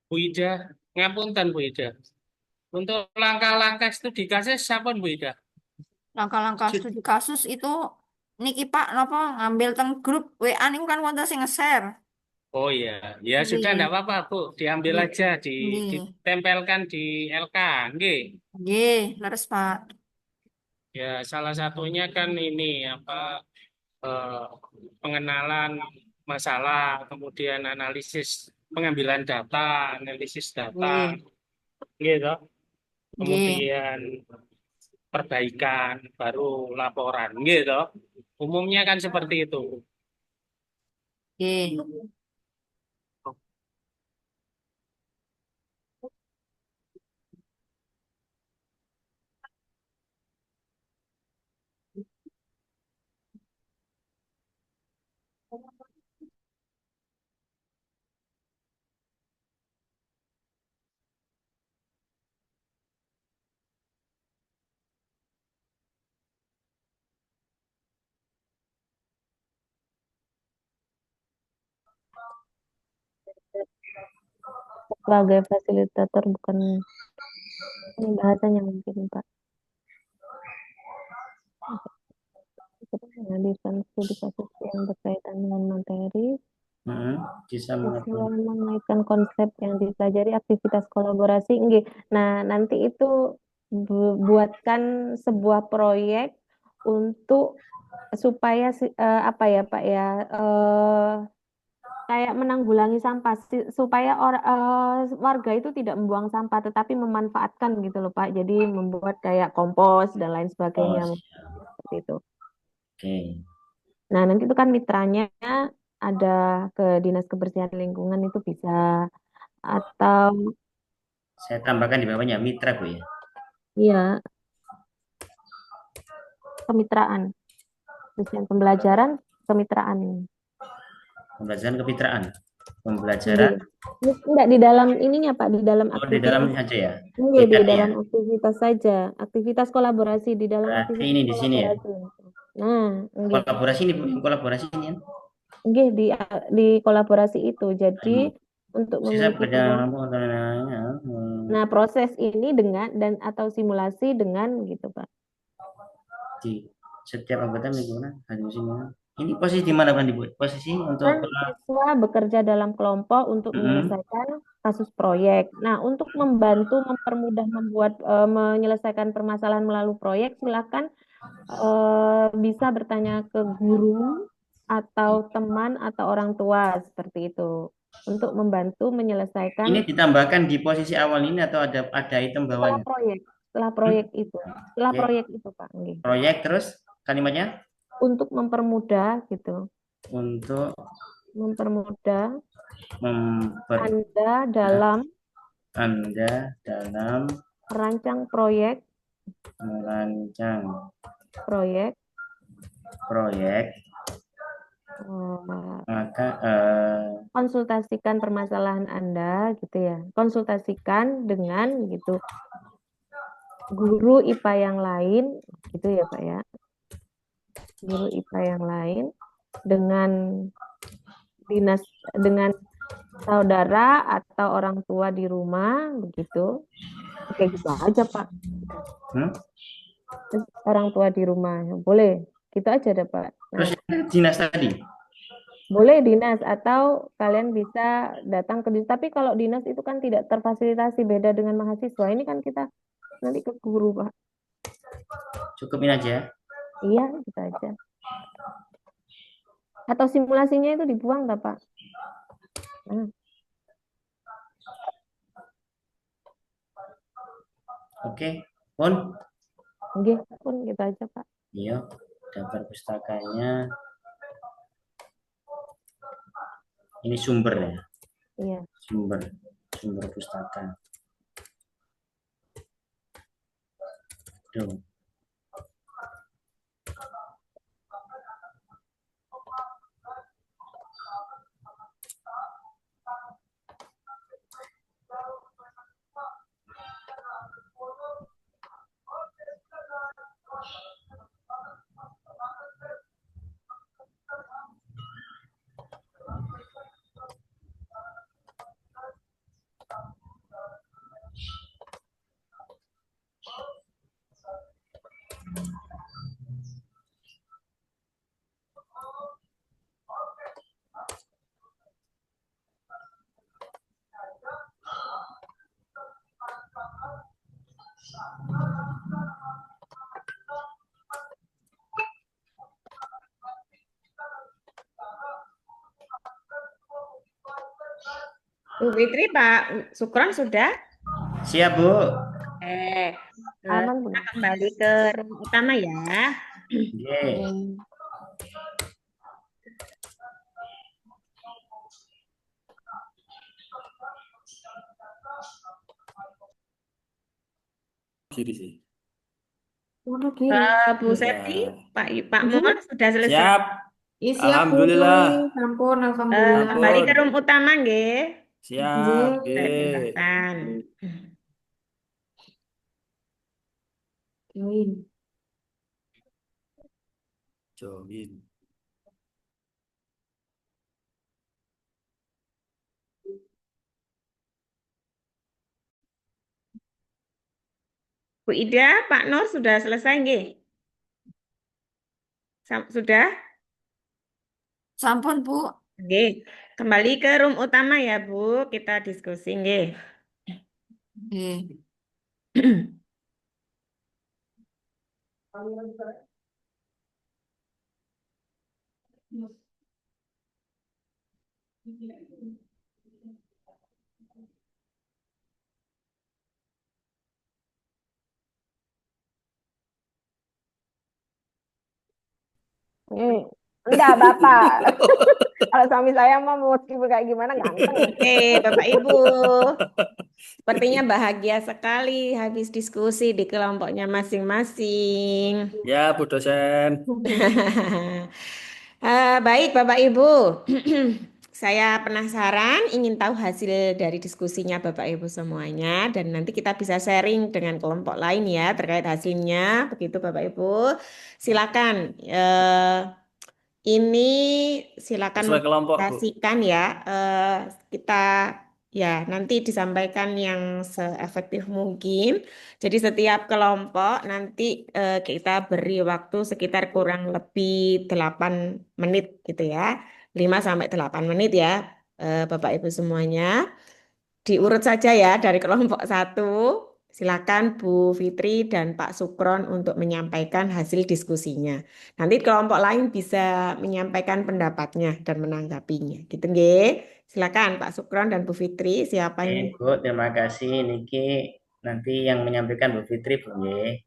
Bu Ida, ngapunten Bu Ida. Untuk langkah-langkah studi kasus siapa Bu Ida? Langkah-langkah studi kasus itu niki Pak napa ngambil teng grup WA niku kan wonten sing nge-share. Oh iya, ya sudah Nggih. enggak apa-apa Bu, diambil Nggih. aja, Nggih. ditempelkan di LK, nggih. Nggih, leres Pak. Ya salah satunya kan ini apa eh, pengenalan masalah, kemudian analisis pengambilan data, analisis data, Nggih. gitu. Nggih. Kemudian perbaikan, baru laporan, gitu. Umumnya kan seperti itu. Nggih. Sebagai fasilitator bukan ini bahasanya mungkin Pak. Menghadirkan studi kasus yang berkaitan dengan materi, Bisa bisa mengatur. mengaitkan konsep yang dipelajari, aktivitas kolaborasi. Nggih. Nah, nanti itu buatkan sebuah proyek untuk supaya apa ya Pak ya, kayak menanggulangi sampah supaya warga itu tidak membuang sampah tetapi memanfaatkan gitu loh Pak. Jadi membuat kayak kompos dan lain Oh, sebagainya siap. seperti itu. Oke. Nah, nanti itu kan mitranya ada ke Dinas Kebersihan Lingkungan itu bisa, atau Saya tambahkan di bawahnya mitra, Bu ya. iya, kemitraan. Kebersihan pembelajaran, kemitraan ini. Pembelajaran kemitraan. pembelajaran. Enggak di dalam ininya Pak, di dalam Oh, di dalam aktivitas. saja ya. Enggak, di Bedanya. dalam aktivitas saja, aktivitas kolaborasi di dalam Berarti aktivitas ini di sini ya. kolaborasi. Nah, enggak. Kolaborasi ini ya. Enggak di kolaborasi itu. Jadi untuk Sisa memiliki pada Nah, proses ini dengan dan atau simulasi dengan gitu, Pak. di setiap anggota lingkungan harus ini posisi di mana kan dibuat posisi untuk Kan siswa bekerja dalam kelompok untuk menyelesaikan kasus proyek. Nah, untuk membantu mempermudah menyelesaikan permasalahan melalui proyek, silakan bisa bertanya ke guru atau teman atau orang tua seperti itu untuk membantu menyelesaikan ini ditambahkan di posisi awal ini atau ada item bawahnya setelah proyek itu Pak. Nggih. Proyek terus kalimatnya Untuk mempermudah gitu. untuk Mempermudah Anda dalam merancang proyek maka konsultasikan permasalahan Anda gitu ya. Konsultasikan dengan gitu guru IPA yang lain gitu ya Pak ya. Guru IPA yang lain dengan saudara atau orang tua di rumah begitu. Kayak gitu aja Pak. Orang tua di rumah boleh gitu aja deh Pak. Terus dinas tadi boleh dinas atau kalian bisa datang ke dinas. Tapi kalau dinas itu kan tidak terfasilitasi, beda dengan mahasiswa. Ini kan kita nanti ke guru Pak. Cukupin aja. Iya gitu aja. Atau simulasinya itu dibuang tak Pak? Oke, Pun. Oke, Pun gitu aja Pak. Iya, daftar pustakanya. Ini sumber ya? Iya. Sumber pustaka. Tuh. Bu Fitri, Pak Sukron sudah? Siap, Bu. Aman, Bu. Kita kembali ke room utama ya. Kiri sih. Bu Septi, Pak Mon sudah selesai. Siap. Alhamdulillah. Sampun, alhamdulillah. Kembali ke room utama nggih. Siap, Silakan. Join. Bu Ida, Pak Nur sudah selesai nggih? Sudah? Sampun, Bu. Oke, kembali ke room utama ya, Bu. Kita diskusi nggih. Enggak, Bapak. Kalau suami saya mah mau kayak gimana ganteng. Oke, Bapak Ibu. Sepertinya bahagia sekali habis diskusi di kelompoknya masing-masing. Ya, Bu dosen. Baik, Bapak Ibu. saya penasaran, ingin tahu hasil dari diskusinya Bapak Ibu semuanya, dan nanti kita bisa sharing dengan kelompok lain ya terkait hasilnya. Begitu Bapak Ibu. Silakan. Ini silakan Sesuai kelompok, Bu. mempresentasikan ya. Kita ya nanti disampaikan yang seefektif mungkin. Jadi setiap kelompok nanti kita beri waktu sekitar kurang lebih 8 menit gitu ya. 5 sampai 8 menit ya Bapak Ibu semuanya. Diurut saja ya dari kelompok satu. Silakan Bu Fitri dan Pak Sukron untuk menyampaikan hasil diskusinya. Nanti kelompok lain bisa menyampaikan pendapatnya dan menanggapinya. Gitu nggih. Silakan Pak Sukron dan Bu Fitri, siapa yang Bu, terima kasih. Niki nanti yang menyampaikan Bu Fitri, Bu. Nggih.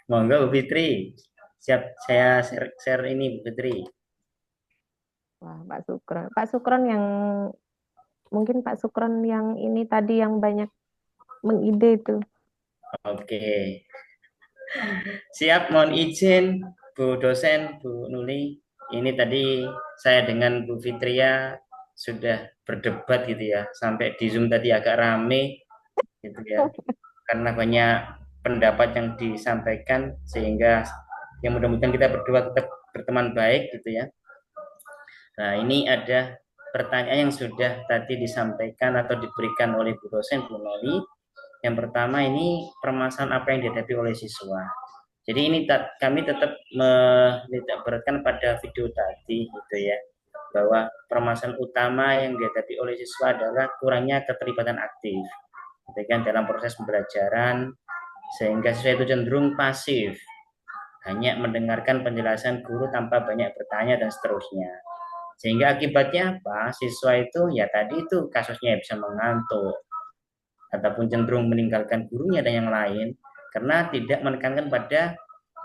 Monggo Bu Fitri. Siap saya share ini Bu Fitri. Wah, Pak Sukron. Pak Sukron yang mungkin Pak Sukron yang ini tadi yang banyak mengide itu. Oke. Siap, mohon izin Bu dosen, Bu Nuli. Ini tadi saya dengan Bu Fitria sudah berdebat gitu ya, sampai di Zoom tadi agak rame gitu ya, karena banyak pendapat yang disampaikan, sehingga yang mudah-mudahan kita berdua tetap berteman baik gitu ya. Nah, ini ada pertanyaan yang sudah tadi disampaikan atau diberikan oleh Bu dosen, Bu Nuli. Yang pertama, ini permasalahan apa yang dihadapi oleh siswa. Jadi ini kami tetap menitik beratkan pada video tadi gitu ya, bahwa permasalahan utama yang dihadapi oleh siswa adalah kurangnya keterlibatan aktif gitu kan, dalam proses pembelajaran, sehingga siswa itu cenderung pasif, hanya mendengarkan penjelasan guru tanpa banyak bertanya dan seterusnya. Sehingga akibatnya apa? Siswa itu ya tadi itu kasusnya bisa mengantuk ataupun cenderung meninggalkan gurunya dan yang lain, karena tidak menekankan pada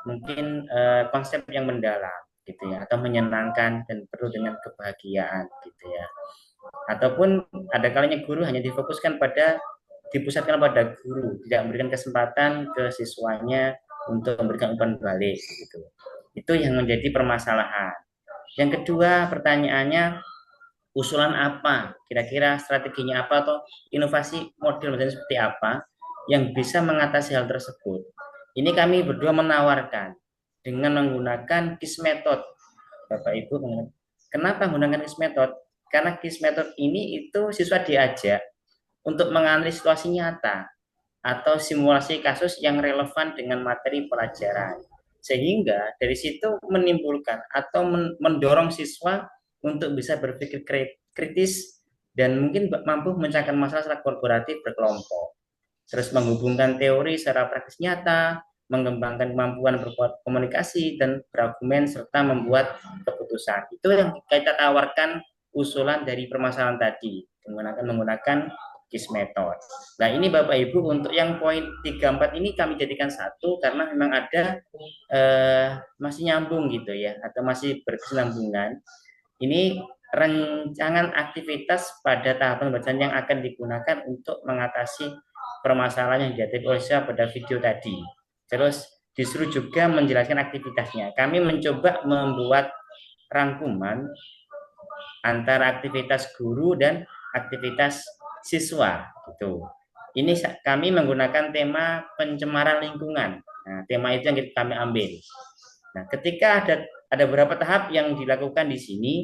mungkin konsep yang mendalam gitu ya, atau menyenangkan dan penuh dengan kebahagiaan gitu ya. Ataupun ada kalanya guru hanya dipusatkan pada guru, tidak memberikan kesempatan ke siswanya untuk memberikan umpan balik gitu. Itu yang menjadi permasalahan. Yang kedua, pertanyaannya, usulan apa, kira-kira strateginya apa, atau inovasi model seperti apa yang bisa mengatasi hal tersebut. Ini kami berdua menawarkan dengan menggunakan KISS method. Bapak Ibu, kenapa menggunakan KISS method? Karena KISS method ini itu siswa diajak untuk menganalisis situasi nyata atau simulasi kasus yang relevan dengan materi pelajaran. Sehingga dari situ menimbulkan atau mendorong siswa untuk bisa berpikir kritis dan mungkin mampu memecahkan masalah secara kolaboratif berkelompok. Terus menghubungkan teori secara praktis nyata, mengembangkan kemampuan berkomunikasi dan berargumen serta membuat keputusan. Itu yang kita tawarkan usulan dari permasalahan tadi menggunakan KISS method. Nah, ini Bapak Ibu untuk yang poin 34 ini kami jadikan satu karena memang ada masih nyambung gitu ya, atau masih berkesinambungan. Ini rancangan aktivitas pada tahapan pembelajaran yang akan digunakan untuk mengatasi permasalahan yang dihadapi oleh siswa pada video tadi. Terus disuruh juga menjelaskan aktivitasnya. Kami mencoba membuat rangkuman antara aktivitas guru dan aktivitas siswa gitu. Ini kami menggunakan tema pencemaran lingkungan. Nah, tema itu yang kami ambil. Nah, ketika ada beberapa tahap yang dilakukan di sini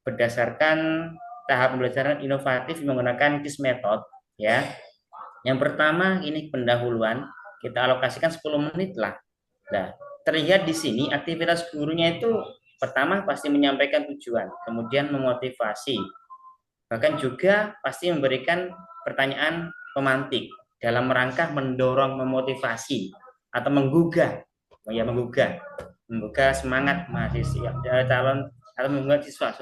berdasarkan tahap pembelajaran inovatif menggunakan KISS method ya. Yang pertama ini pendahuluan, kita alokasikan 10 menit lah. Nah, terlihat di sini aktivitas gurunya itu pertama pasti menyampaikan tujuan, kemudian memotivasi, bahkan juga pasti memberikan pertanyaan pemantik dalam rangka mendorong, memotivasi atau menggugah semangat mahasiswa calon atau menggugah siswa.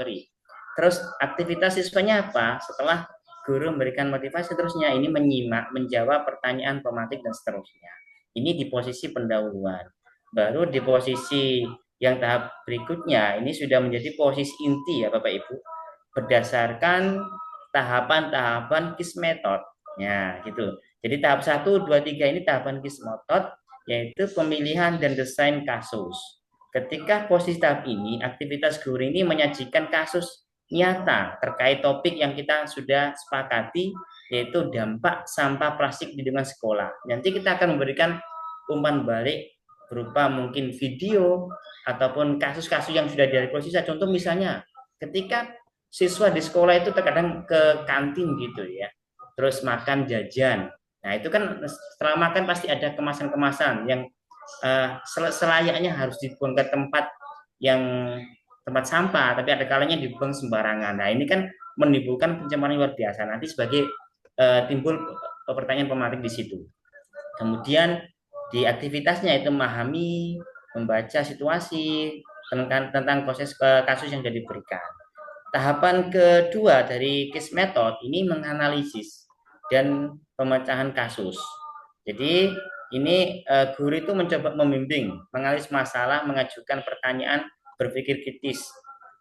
Terus aktivitas siswanya apa? Setelah guru memberikan motivasi, terusnya ini menyimak, menjawab pertanyaan pemantik dan seterusnya. Ini di posisi pendahuluan. Baru di posisi yang tahap berikutnya ini sudah menjadi posisi inti ya Bapak Ibu, berdasarkan tahapan-tahapan KISS method. Ya, gitu. Jadi tahap 1, 2, 3 ini tahapan KISS method, yaitu pemilihan dan desain kasus. ketika posisi tahap ini, aktivitas guru ini menyajikan kasus nyata terkait topik yang kita sudah sepakati, yaitu dampak sampah plastik di lingkungan sekolah. Nanti kita akan memberikan umpan balik berupa mungkin video ataupun kasus-kasus yang sudah direalisasi. Contoh misalnya, ketika siswa di sekolah itu terkadang ke kantin gitu ya, terus makan jajan. Nah itu kan setelah makan pasti ada kemasan-kemasan yang selayaknya harus dibuang ke tempat sampah, tapi ada kalanya dibuang sembarangan. Nah ini kan menimbulkan pencemaran luar biasa. Nanti sebagai timbul pertanyaan pematik di situ. Kemudian di aktivitasnya itu memahami, membaca situasi tentang proses kasus yang sudah diberikan. Tahapan kedua dari case method ini menganalisis dan pemecahan kasus. Jadi ini guru itu mencoba membimbing, menganalisis masalah, mengajukan pertanyaan, berpikir kritis,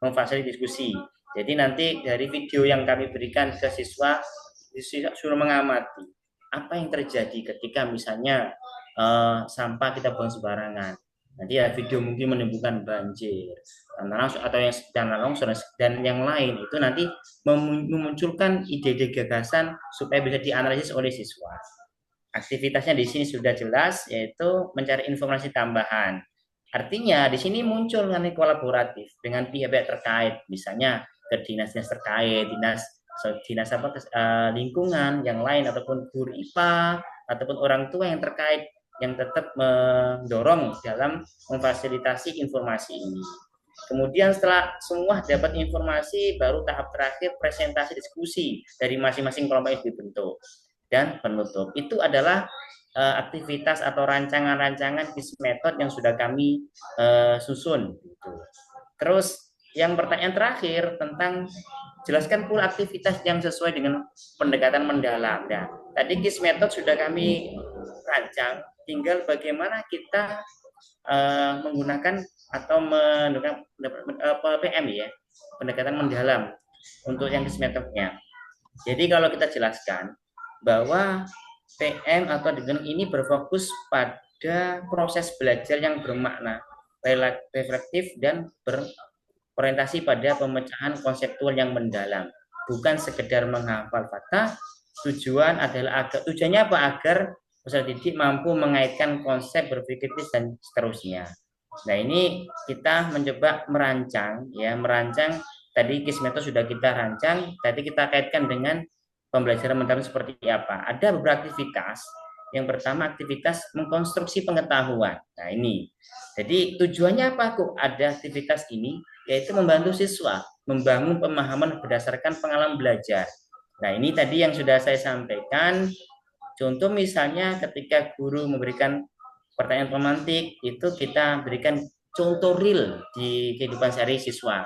memfasilitasi diskusi. Jadi nanti dari video yang kami berikan ke siswa suruh mengamati apa yang terjadi ketika misalnya sampah kita buang sembarangan. Nanti ya video mungkin menimbulkan banjir, atau yang tanah longsor dan yang lain, itu nanti memunculkan ide-ide gagasan supaya bisa dianalisis oleh siswa. Aktivitasnya di sini sudah jelas, yaitu mencari informasi tambahan. Artinya di sini muncul nanti kolaboratif dengan pihak-pihak terkait, misalnya ke dinas-dinas terkait, dinas lingkungan yang lain, ataupun guru IPA, ataupun orang tua yang terkait, yang tetap mendorong dalam memfasilitasi informasi ini. Kemudian setelah semua dapat informasi, baru tahap terakhir presentasi diskusi dari masing-masing kelompok yang dibentuk. Dan penutup itu adalah aktivitas atau rancangan-rancangan case method yang sudah kami susun. Terus yang pertanyaan terakhir tentang jelaskan pula aktivitas yang sesuai dengan pendekatan mendalam. Nah, tadi case method sudah kami rancang, tinggal bagaimana kita menggunakan atau menggunakan PM ya, pendekatan mendalam untuk yang case methodnya. Jadi kalau kita jelaskan bahwa PM atau dengan ini berfokus pada proses belajar yang bermakna, reflektif, dan berorientasi pada pemecahan konseptual yang mendalam, bukan sekedar menghafal fakta. Tujuannya apa? Agar peserta didik mampu mengaitkan konsep, berpikir kritis, dan seterusnya. Nah ini kita mencoba merancang tadi case method sudah kita rancang, tadi kita kaitkan dengan pembelajaran mendalam seperti apa. Ada beberapa aktivitas. Yang pertama aktivitas mengkonstruksi pengetahuan. Nah ini, jadi tujuannya apa kok ada aktivitas ini? Yaitu membantu siswa membangun pemahaman berdasarkan pengalaman belajar. Nah ini tadi yang sudah saya sampaikan. Contoh misalnya ketika guru memberikan pertanyaan pemantik, itu kita berikan contoh real di kehidupan sehari siswa.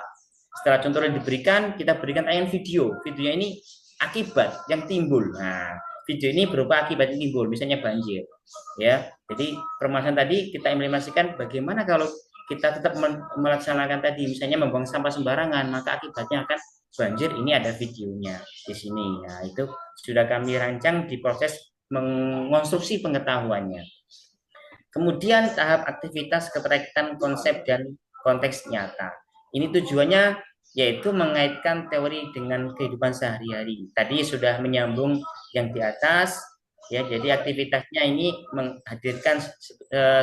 Setelah contoh real diberikan, kita berikan tayangan video. Videonya ini akibat yang timbul. Nah, video ini berupa akibat yang timbul, misalnya banjir. Ya, jadi permasalahan tadi kita implementasikan bagaimana kalau kita tetap melaksanakan tadi, misalnya membuang sampah sembarangan, maka akibatnya akan banjir. Ini ada videonya di sini. Nah, itu sudah kami rancang di proses mengonstruksi pengetahuannya. Kemudian tahap aktivitas keterkaitan konsep dan konteks nyata. Ini tujuannya yaitu mengaitkan teori dengan kehidupan sehari-hari. Tadi sudah menyambung yang di atas, ya. Jadi aktivitasnya ini menghadirkan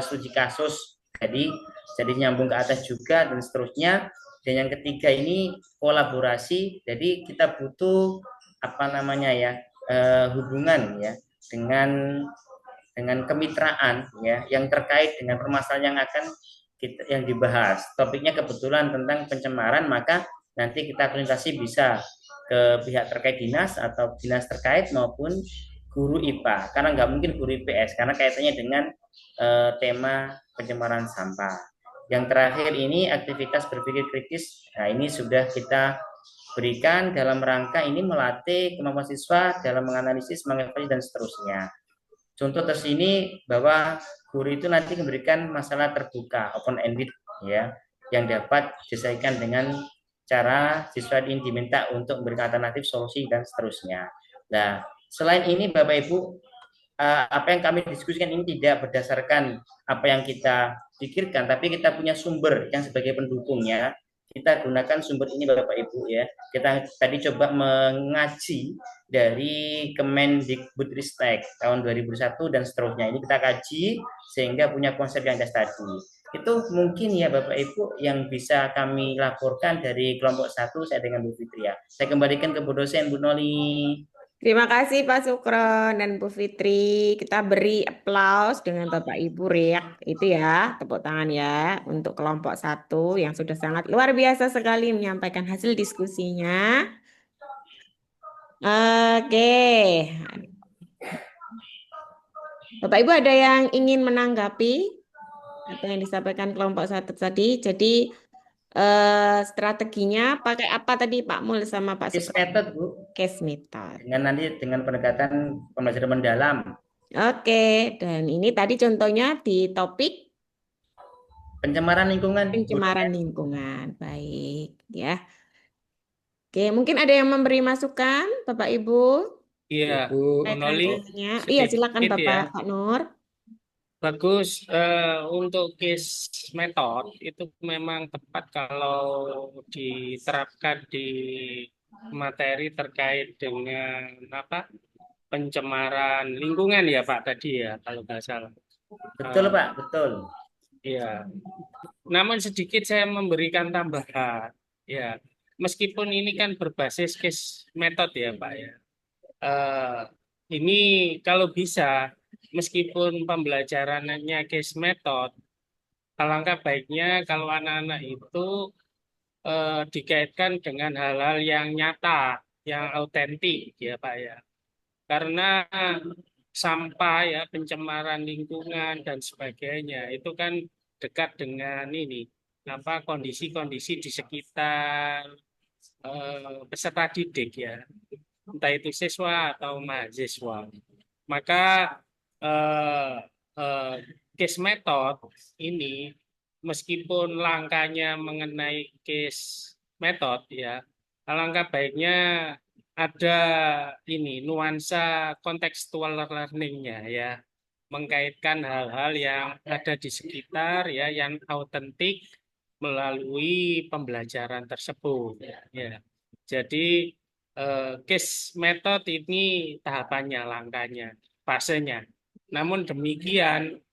studi kasus, jadi nyambung ke atas juga dan seterusnya. Dan yang ketiga ini kolaborasi. Jadi kita butuh hubungan ya dengan kemitraan ya yang terkait dengan permasalahan yang dibahas. Topiknya kebetulan tentang pencemaran, maka nanti kita konsultasi bisa ke pihak terkait dinas atau dinas terkait maupun guru IPA, karena nggak mungkin guru IPS karena kaitannya dengan tema pencemaran sampah. Yang terakhir ini aktivitas berpikir kritis. Nah ini sudah kita berikan dalam rangka ini melatih kemampuan siswa dalam menganalisis, mengevaluasi, dan seterusnya. Contoh tersini bahwa guru itu nanti memberikan masalah terbuka, open-ended ya, yang dapat diselesaikan dengan cara siswa ini diminta untuk memberikan alternatif, solusi, dan seterusnya. Nah, selain ini Bapak Ibu, apa yang kami diskusikan ini tidak berdasarkan apa yang kita pikirkan, tapi kita punya sumber yang sebagai pendukungnya. Kita gunakan sumber ini Bapak Ibu ya. Kita tadi coba mengaji dari Kemendikbudristek tahun 2001 dan seterusnya. Ini kita kaji sehingga punya konsep yang jelas tadi. Itu mungkin ya Bapak Ibu yang bisa kami laporkan dari kelompok 1 saya dengan Bu Fitria. Saya kembalikan ke Bu dosen Bu Noli. Terima kasih Pak Sukron dan Bu Fitri. Kita beri aplaus dengan Bapak Ibu Riak itu ya, tepuk tangan ya untuk kelompok 1 yang sudah sangat luar biasa sekali menyampaikan hasil diskusinya. Oke. Bapak Ibu ada yang ingin menanggapi apa yang disampaikan kelompok 1 tadi? Jadi strateginya pakai apa tadi Pak Mul sama Pak Case Sukron? method Bu, Case method. dengan pendekatan pembelajaran mendalam. Oke, dan ini tadi contohnya di topik Pencemaran lingkungan. pencemaran lingkungan. Baik, ya. Oke, mungkin ada yang memberi masukan, Bapak Ibu? Iya, Bu Bu Kaitan Noli, dengannya. Iya, sedikit silakan ya. Pak Nur. Bagus untuk case method itu memang tepat kalau diterapkan di materi terkait dengan apa pencemaran lingkungan ya Pak tadi ya kalau nggak salah. Betul Pak, betul. Ya, namun sedikit saya memberikan tambahan ya meskipun ini kan berbasis case method ya Pak ya. Eh, ini kalau bisa meskipun pembelajarannya case method alangkah baiknya kalau anak-anak itu dikaitkan dengan hal-hal yang nyata, yang autentik, ya Pak ya. Karena sampah ya, pencemaran lingkungan dan sebagainya itu kan dekat dengan ini, apa kondisi-kondisi di sekitar peserta didik ya, entah itu siswa atau mahasiswa. Maka eh, eh, case method ini meskipun langkahnya mengenai case method ya, alangkah baiknya ada ini nuansa contextual learning-nya ya, mengkaitkan hal-hal yang ada di sekitar ya, yang autentik melalui pembelajaran tersebut ya. Jadi case method ini tahapannya, langkahnya, fasenya. Namun demikian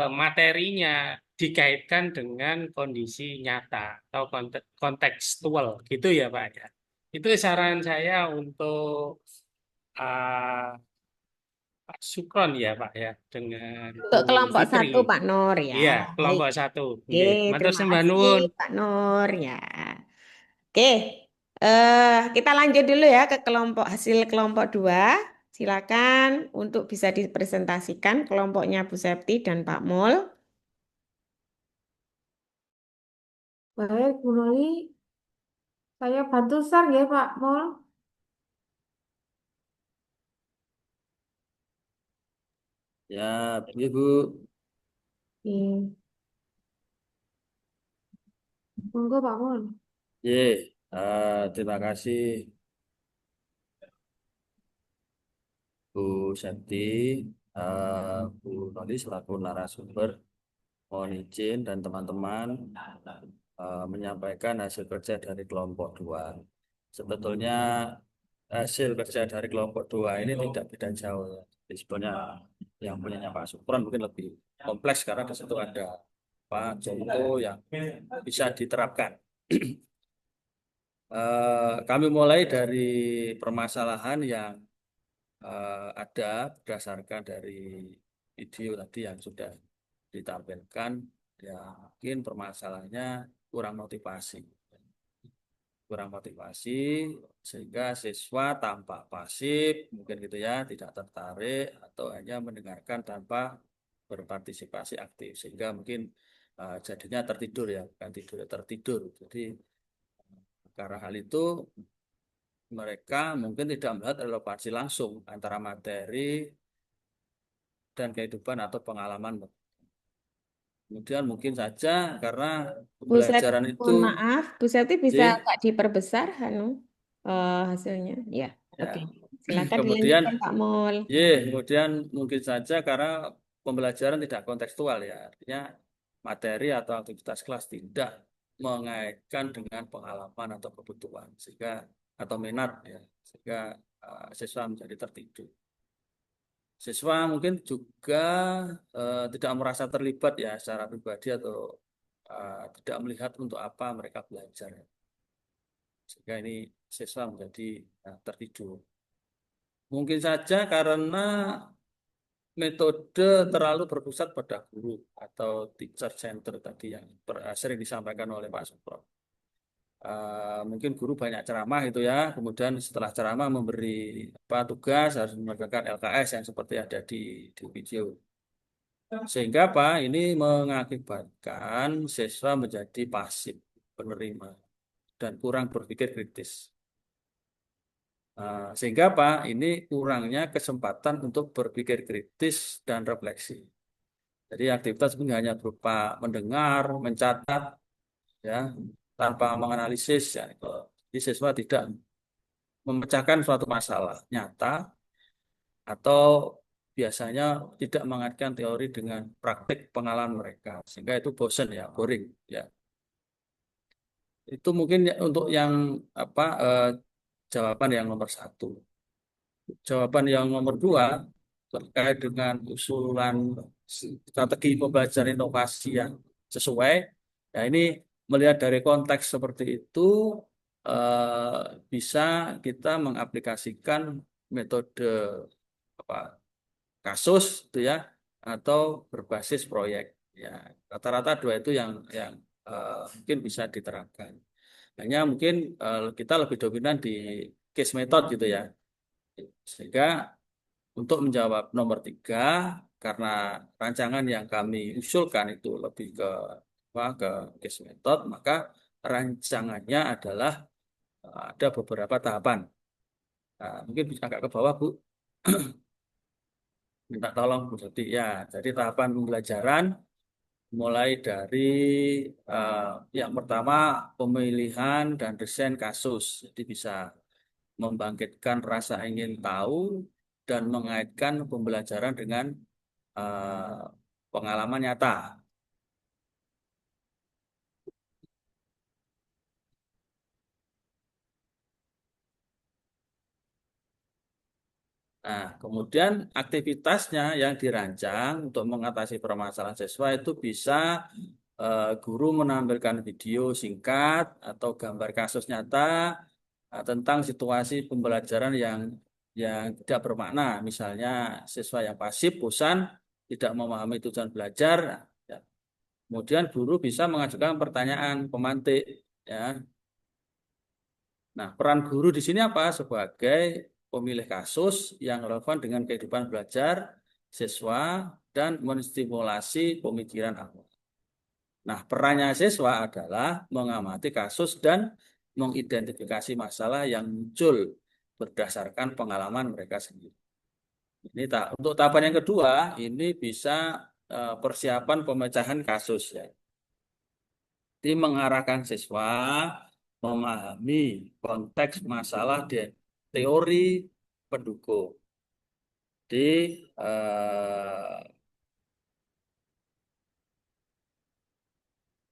materinya dikaitkan dengan kondisi nyata atau kontekstual gitu ya Pak ya. Itu saran saya untuk uh, Pak Sukron ya Pak ya dengan Untuk Bu kelompok Fitri. 1 Pak Nur ya. Iya, Baik. kelompok 1. Oke, Nggih, matur terima sembah kasih nuwun. Pak Nur ya. Oke, kita lanjut dulu ya ke hasil kelompok 2. Silakan untuk bisa dipresentasikan kelompoknya Bu Septi dan Pak Mul. Baik, Bu Noli, saya bantu share ya Pak Mul. Ya, Ibu. Iya. Monggo Pak Mul. Terima kasih Bu Santi, Bu Noli selaku narasumber. Mohon izin dan teman-teman menyampaikan hasil kerja dari kelompok 2. Sebetulnya hasil kerja dari kelompok 2 ini tidak beda jauh ya. Sebetulnya yang punyanya Pak Supron mungkin lebih kompleks karena di situ ada contoh yang bisa diterapkan. Kami mulai dari permasalahan yang ada berdasarkan dari video tadi yang sudah ditampilkan. Ya mungkin permasalahannya kurang motivasi sehingga siswa tampak pasif mungkin gitu ya, tidak tertarik atau hanya mendengarkan tanpa berpartisipasi aktif sehingga mungkin jadinya tertidur ya, bukan tertidur. Jadi karena hal itu mereka mungkin tidak melihat relevansi langsung antara materi dan kehidupan atau pengalaman. Kemudian mungkin saja karena Bu Septi, pembelajaran itu mohon maaf, Bu Septi bisa J, agak diperbesar hasilnya? Ya, ya, oke. Silakan Kemudian, dilanjutkan Pak Mul. kemudian mungkin saja karena pembelajaran tidak kontekstual ya, artinya materi atau aktivitas kelas tidak mengaitkan dengan pengalaman atau kebutuhan sehingga atau minat ya, sehingga siswa menjadi tertidur. Siswa mungkin juga tidak merasa terlibat ya secara pribadi atau tidak melihat untuk apa mereka belajar. Sehingga ini siswa menjadi tertidur. Mungkin saja karena metode terlalu berpusat pada guru atau teacher center tadi yang sering disampaikan oleh Pak Supro. Mungkin guru banyak ceramah itu ya, kemudian setelah ceramah memberi tugas harus mengerjakan LKS yang seperti ada di video. Sehingga apa? Ini mengakibatkan siswa menjadi pasif, penerima, dan kurang berpikir kritis. Sehingga apa? Ini kurangnya kesempatan untuk berpikir kritis dan refleksi. Jadi aktivitas ini hanya berupa mendengar, mencatat, ya, tanpa menganalisis. Ya. Jadi siswa tidak memecahkan suatu masalah nyata atau biasanya tidak mengaitkan teori dengan praktik pengalaman mereka, sehingga itu bosan ya, boring ya. Itu mungkin untuk yang jawaban yang nomor 1. Jawaban yang nomor 2 terkait dengan usulan strategi pembelajaran inovasi yang sesuai. Ya ini melihat dari konteks seperti itu bisa kita mengaplikasikan metode kasus itu ya atau berbasis proyek. Ya rata-rata 2 itu yang mungkin bisa diterapkan. Hanya mungkin kita lebih dominan di case method gitu ya. Sehingga untuk menjawab nomor 3, karena rancangan yang kami usulkan itu lebih ke case method, maka rancangannya adalah ada beberapa tahapan. Mungkin bisa agak ke bawah, Bu. Minta tolong, Bu. Jadi tahapan pembelajaran mulai dari yang pertama pemilihan dan desain kasus. Jadi bisa membangkitkan rasa ingin tahu dan mengaitkan pembelajaran dengan pengalaman nyata. Nah, kemudian aktivitasnya yang dirancang untuk mengatasi permasalahan siswa itu bisa guru menampilkan video singkat atau gambar kasus nyata tentang situasi pembelajaran yang tidak bermakna, misalnya siswa yang pasif, bosan, tidak memahami tujuan belajar. Ya. Kemudian guru bisa mengajukan pertanyaan pemantik. Ya. Nah, peran guru di sini apa? Sebagai pemilih kasus yang relevan dengan kehidupan belajar siswa dan menstimulasi pemikiran awal. Nah, perannya siswa adalah mengamati kasus dan mengidentifikasi masalah yang muncul berdasarkan pengalaman mereka sendiri. Ini untuk tahapan yang kedua, ini bisa persiapan pemecahan kasus ya. Jadi mengarahkan siswa memahami konteks masalah dan teori pendukung. Di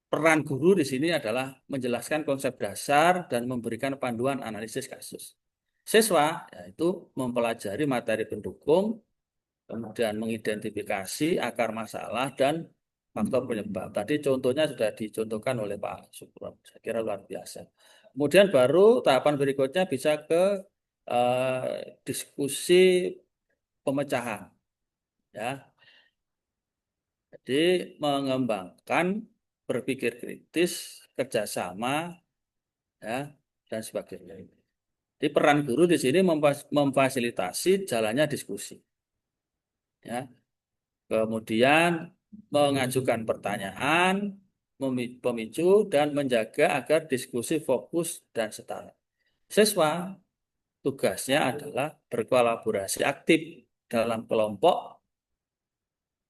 peran guru di sini adalah menjelaskan konsep dasar dan memberikan panduan analisis kasus. Siswa yaitu mempelajari materi pendukung, kemudian mengidentifikasi akar masalah dan faktor penyebab. Tadi contohnya sudah dicontohkan oleh Pak Supron. Saya kira luar biasa. Kemudian baru tahapan berikutnya bisa ke diskusi pemecahan. Ya. Jadi mengembangkan berpikir kritis, kerjasama, ya, dan sebagainya. Jadi peran guru di sini memfasilitasi jalannya diskusi. Ya. Kemudian mengajukan pertanyaan, pemicu, dan menjaga agar diskusi fokus dan setara. Siswa tugasnya adalah berkolaborasi aktif dalam kelompok,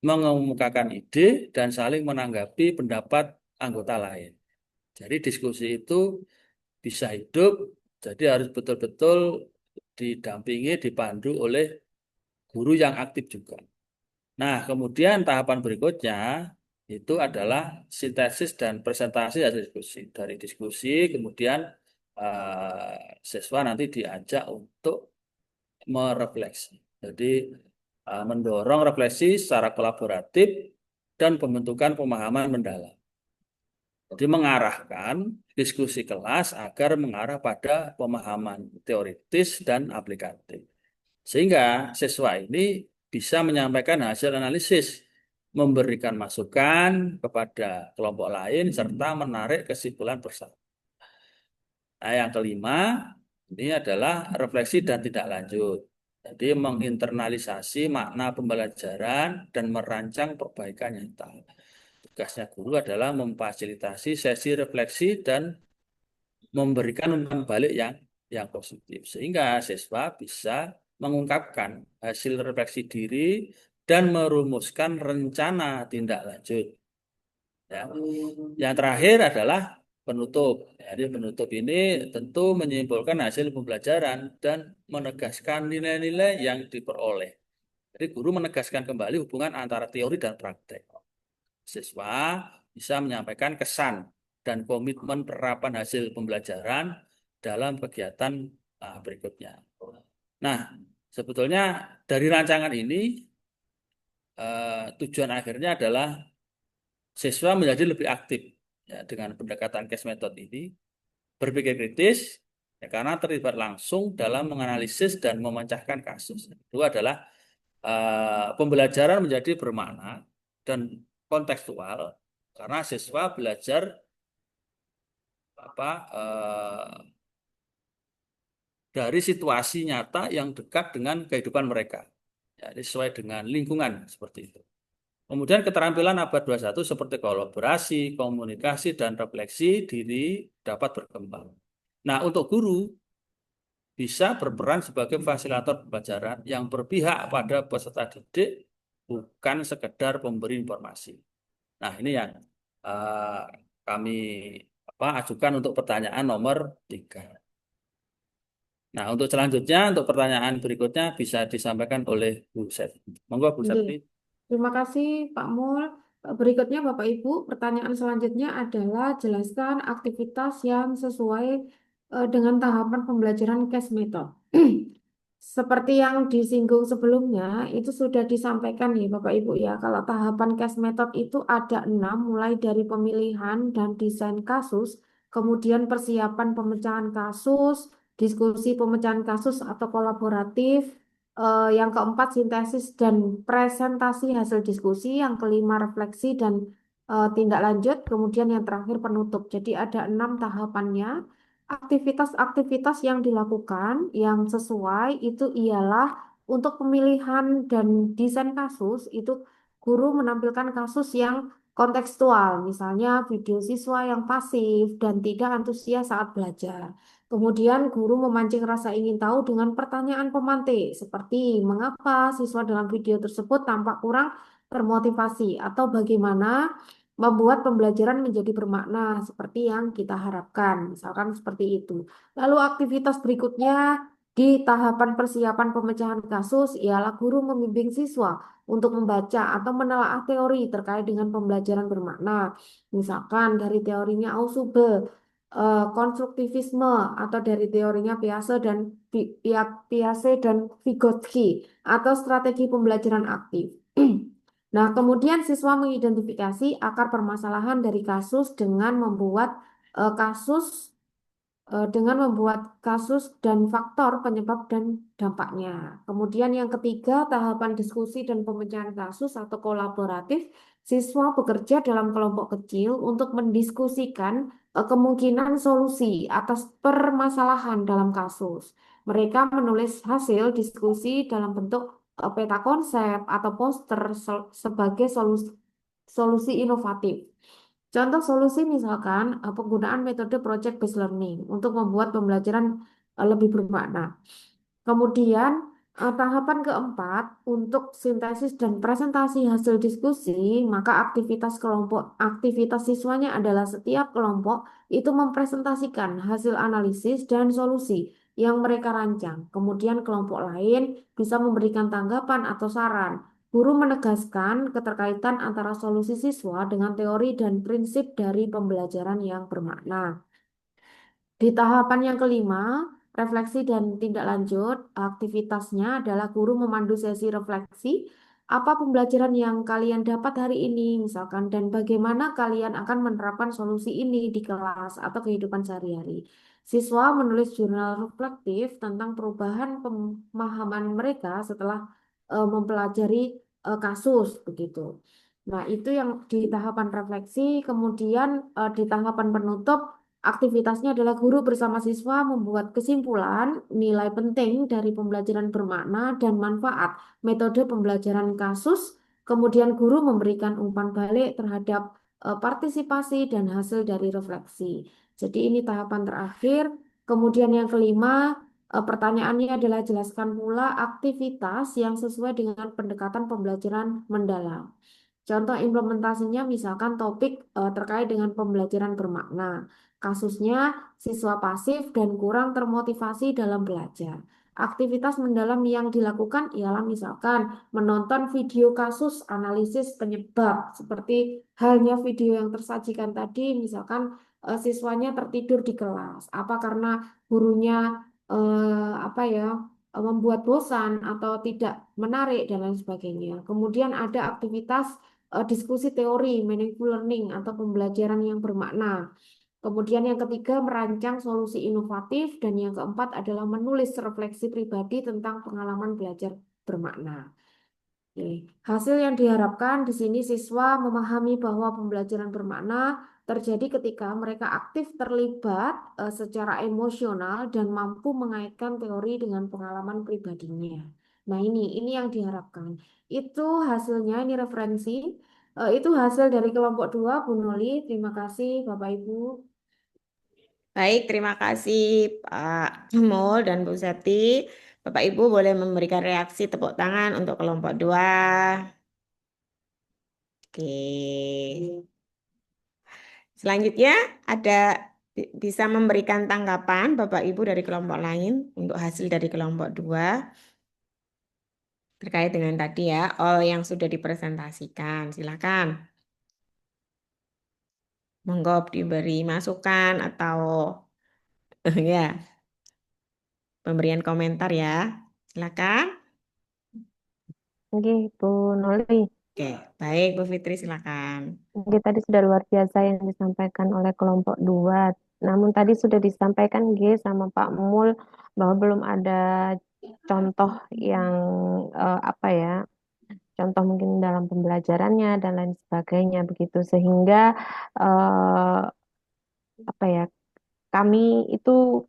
mengemukakan ide, dan saling menanggapi pendapat anggota lain. Jadi diskusi itu bisa hidup, jadi harus betul-betul didampingi, dipandu oleh guru yang aktif juga. Nah, kemudian tahapan berikutnya itu adalah sintesis dan presentasi hasil diskusi. Dari diskusi, kemudian siswa nanti diajak untuk merefleksi. Jadi, mendorong refleksi secara kolaboratif dan pembentukan pemahaman mendalam. Jadi mengarahkan diskusi kelas agar mengarah pada pemahaman teoritis dan aplikatif. Sehingga siswa ini bisa menyampaikan hasil analisis, memberikan masukan kepada kelompok lain, serta menarik kesimpulan bersama. Nah, yang kelima, ini adalah refleksi dan tindak lanjut. Jadi menginternalisasi makna pembelajaran dan merancang perbaikan nyata. Tugasnya guru adalah memfasilitasi sesi refleksi dan memberikan umpan balik yang positif sehingga siswa bisa mengungkapkan hasil refleksi diri dan merumuskan rencana tindak lanjut. Ya. Yang terakhir adalah penutup. Jadi penutup ini tentu menyimpulkan hasil pembelajaran dan menegaskan nilai-nilai yang diperoleh. Jadi guru menegaskan kembali hubungan antara teori dan praktek. Siswa bisa menyampaikan kesan dan komitmen penerapan hasil pembelajaran dalam kegiatan berikutnya. Nah, sebetulnya dari rancangan ini tujuan akhirnya adalah siswa menjadi lebih aktif ya, dengan pendekatan case method ini, berpikir kritis ya, karena terlibat langsung dalam menganalisis dan memecahkan kasus. Kedua adalah pembelajaran menjadi bermakna dan kontekstual karena siswa belajar dari situasi nyata yang dekat dengan kehidupan mereka. Ya, sesuai dengan lingkungan seperti itu. Kemudian keterampilan abad 21 seperti kolaborasi, komunikasi, dan refleksi diri dapat berkembang. Nah, untuk guru bisa berperan sebagai fasilitator pembelajaran yang berpihak pada peserta didik, bukan sekedar pemberi informasi. Nah, ini yang kami ajukan untuk pertanyaan nomor 3. Nah, untuk selanjutnya, untuk pertanyaan berikutnya bisa disampaikan oleh Bu Septi. Monggo Bu Septi. Terima kasih Pak Mul. Berikutnya Bapak Ibu, pertanyaan selanjutnya adalah jelaskan aktivitas yang sesuai dengan tahapan pembelajaran case method. Seperti yang disinggung sebelumnya, itu sudah disampaikan nih Bapak Ibu ya, kalau tahapan case method itu ada 6, mulai dari pemilihan dan desain kasus, kemudian persiapan pemecahan kasus, diskusi pemecahan kasus atau kolaboratif, yang keempat sintesis dan presentasi hasil diskusi, yang kelima refleksi dan tindak lanjut, kemudian yang terakhir penutup. Jadi ada 6 tahapannya. Aktivitas-aktivitas yang dilakukan yang sesuai itu ialah untuk pemilihan dan desain kasus itu guru menampilkan kasus yang kontekstual, misalnya video siswa yang pasif dan tidak antusias saat belajar. Kemudian guru memancing rasa ingin tahu dengan pertanyaan pemantik seperti mengapa siswa dalam video tersebut tampak kurang termotivasi atau bagaimana membuat pembelajaran menjadi bermakna seperti yang kita harapkan, misalkan seperti itu. Lalu aktivitas berikutnya di tahapan persiapan pemecahan kasus ialah guru membimbing siswa untuk membaca atau menelaah teori terkait dengan pembelajaran bermakna. Misalkan dari teorinya Ausubel, konstruktivisme atau dari teorinya Piaget dan Vygotsky atau strategi pembelajaran aktif. Nah, kemudian siswa mengidentifikasi akar permasalahan dari kasus dengan membuat kasus dan faktor penyebab dan dampaknya. Kemudian yang ketiga, tahapan diskusi dan pemecahan kasus atau kolaboratif, siswa bekerja dalam kelompok kecil untuk mendiskusikan kemungkinan solusi atas permasalahan dalam kasus. Mereka menulis hasil diskusi dalam bentuk peta konsep atau poster sebagai solusi inovatif. Contoh solusi misalkan penggunaan metode project based learning untuk membuat pembelajaran lebih bermakna. Kemudian tahapan keempat untuk sintesis dan presentasi hasil diskusi, maka aktivitas siswanya adalah setiap kelompok itu mempresentasikan hasil analisis dan solusi yang mereka rancang. Kemudian kelompok lain bisa memberikan tanggapan atau saran. Guru menegaskan keterkaitan antara solusi siswa dengan teori dan prinsip dari pembelajaran yang bermakna. Di tahapan yang kelima, refleksi dan tindak lanjut, aktivitasnya adalah guru memandu sesi refleksi, apa pembelajaran yang kalian dapat hari ini, misalkan, dan bagaimana kalian akan menerapkan solusi ini di kelas atau kehidupan sehari-hari. Siswa menulis jurnal reflektif tentang perubahan pemahaman mereka setelah mempelajari kasus, begitu. Nah, itu yang di tahapan refleksi, kemudian di tahapan penutup, aktivitasnya adalah guru bersama siswa membuat kesimpulan nilai penting dari pembelajaran bermakna dan manfaat metode pembelajaran kasus. Kemudian guru memberikan umpan balik terhadap partisipasi dan hasil dari refleksi. Jadi ini tahapan terakhir. Kemudian yang kelima, pertanyaannya adalah jelaskan pula aktivitas yang sesuai dengan pendekatan pembelajaran mendalam. Contoh implementasinya misalkan topik terkait dengan pembelajaran bermakna. Kasusnya siswa pasif dan kurang termotivasi dalam belajar. Aktivitas mendalam yang dilakukan ialah misalkan menonton video kasus analisis penyebab seperti halnya video yang tersajikan tadi, misalkan siswanya tertidur di kelas. Apa karena gurunya apa ya membuat bosan atau tidak menarik dan lain sebagainya. Kemudian ada aktivitas diskusi teori, meaningful learning atau pembelajaran yang bermakna. Kemudian yang ketiga merancang solusi inovatif dan yang keempat adalah menulis refleksi pribadi tentang pengalaman belajar bermakna. Oke. Hasil yang diharapkan di sini siswa memahami bahwa pembelajaran bermakna terjadi ketika mereka aktif terlibat secara emosional dan mampu mengaitkan teori dengan pengalaman pribadinya. Nah, ini yang diharapkan. Itu hasilnya, ini referensi. Itu hasil dari kelompok 2, Bu Noli. Terima kasih, Bapak Ibu. Baik, terima kasih Pak Mul dan Bu Seti. Bapak Ibu boleh memberikan reaksi tepuk tangan untuk kelompok 2. Oke. Selanjutnya ada bisa memberikan tanggapan Bapak Ibu dari kelompok lain untuk hasil dari kelompok 2 terkait dengan tadi ya, all yang sudah dipresentasikan. Silakan. Monggo diberi masukan atau ya pemberian komentar ya. Silakan. Oke, Bu Noli. Oke, baik Bu Fitri silakan. Oke, tadi sudah luar biasa yang disampaikan oleh kelompok 2. Namun tadi sudah disampaikan sama Pak Mul bahwa belum ada contoh yang apa ya, contoh mungkin dalam pembelajarannya dan lain sebagainya begitu, sehingga apa ya, kami itu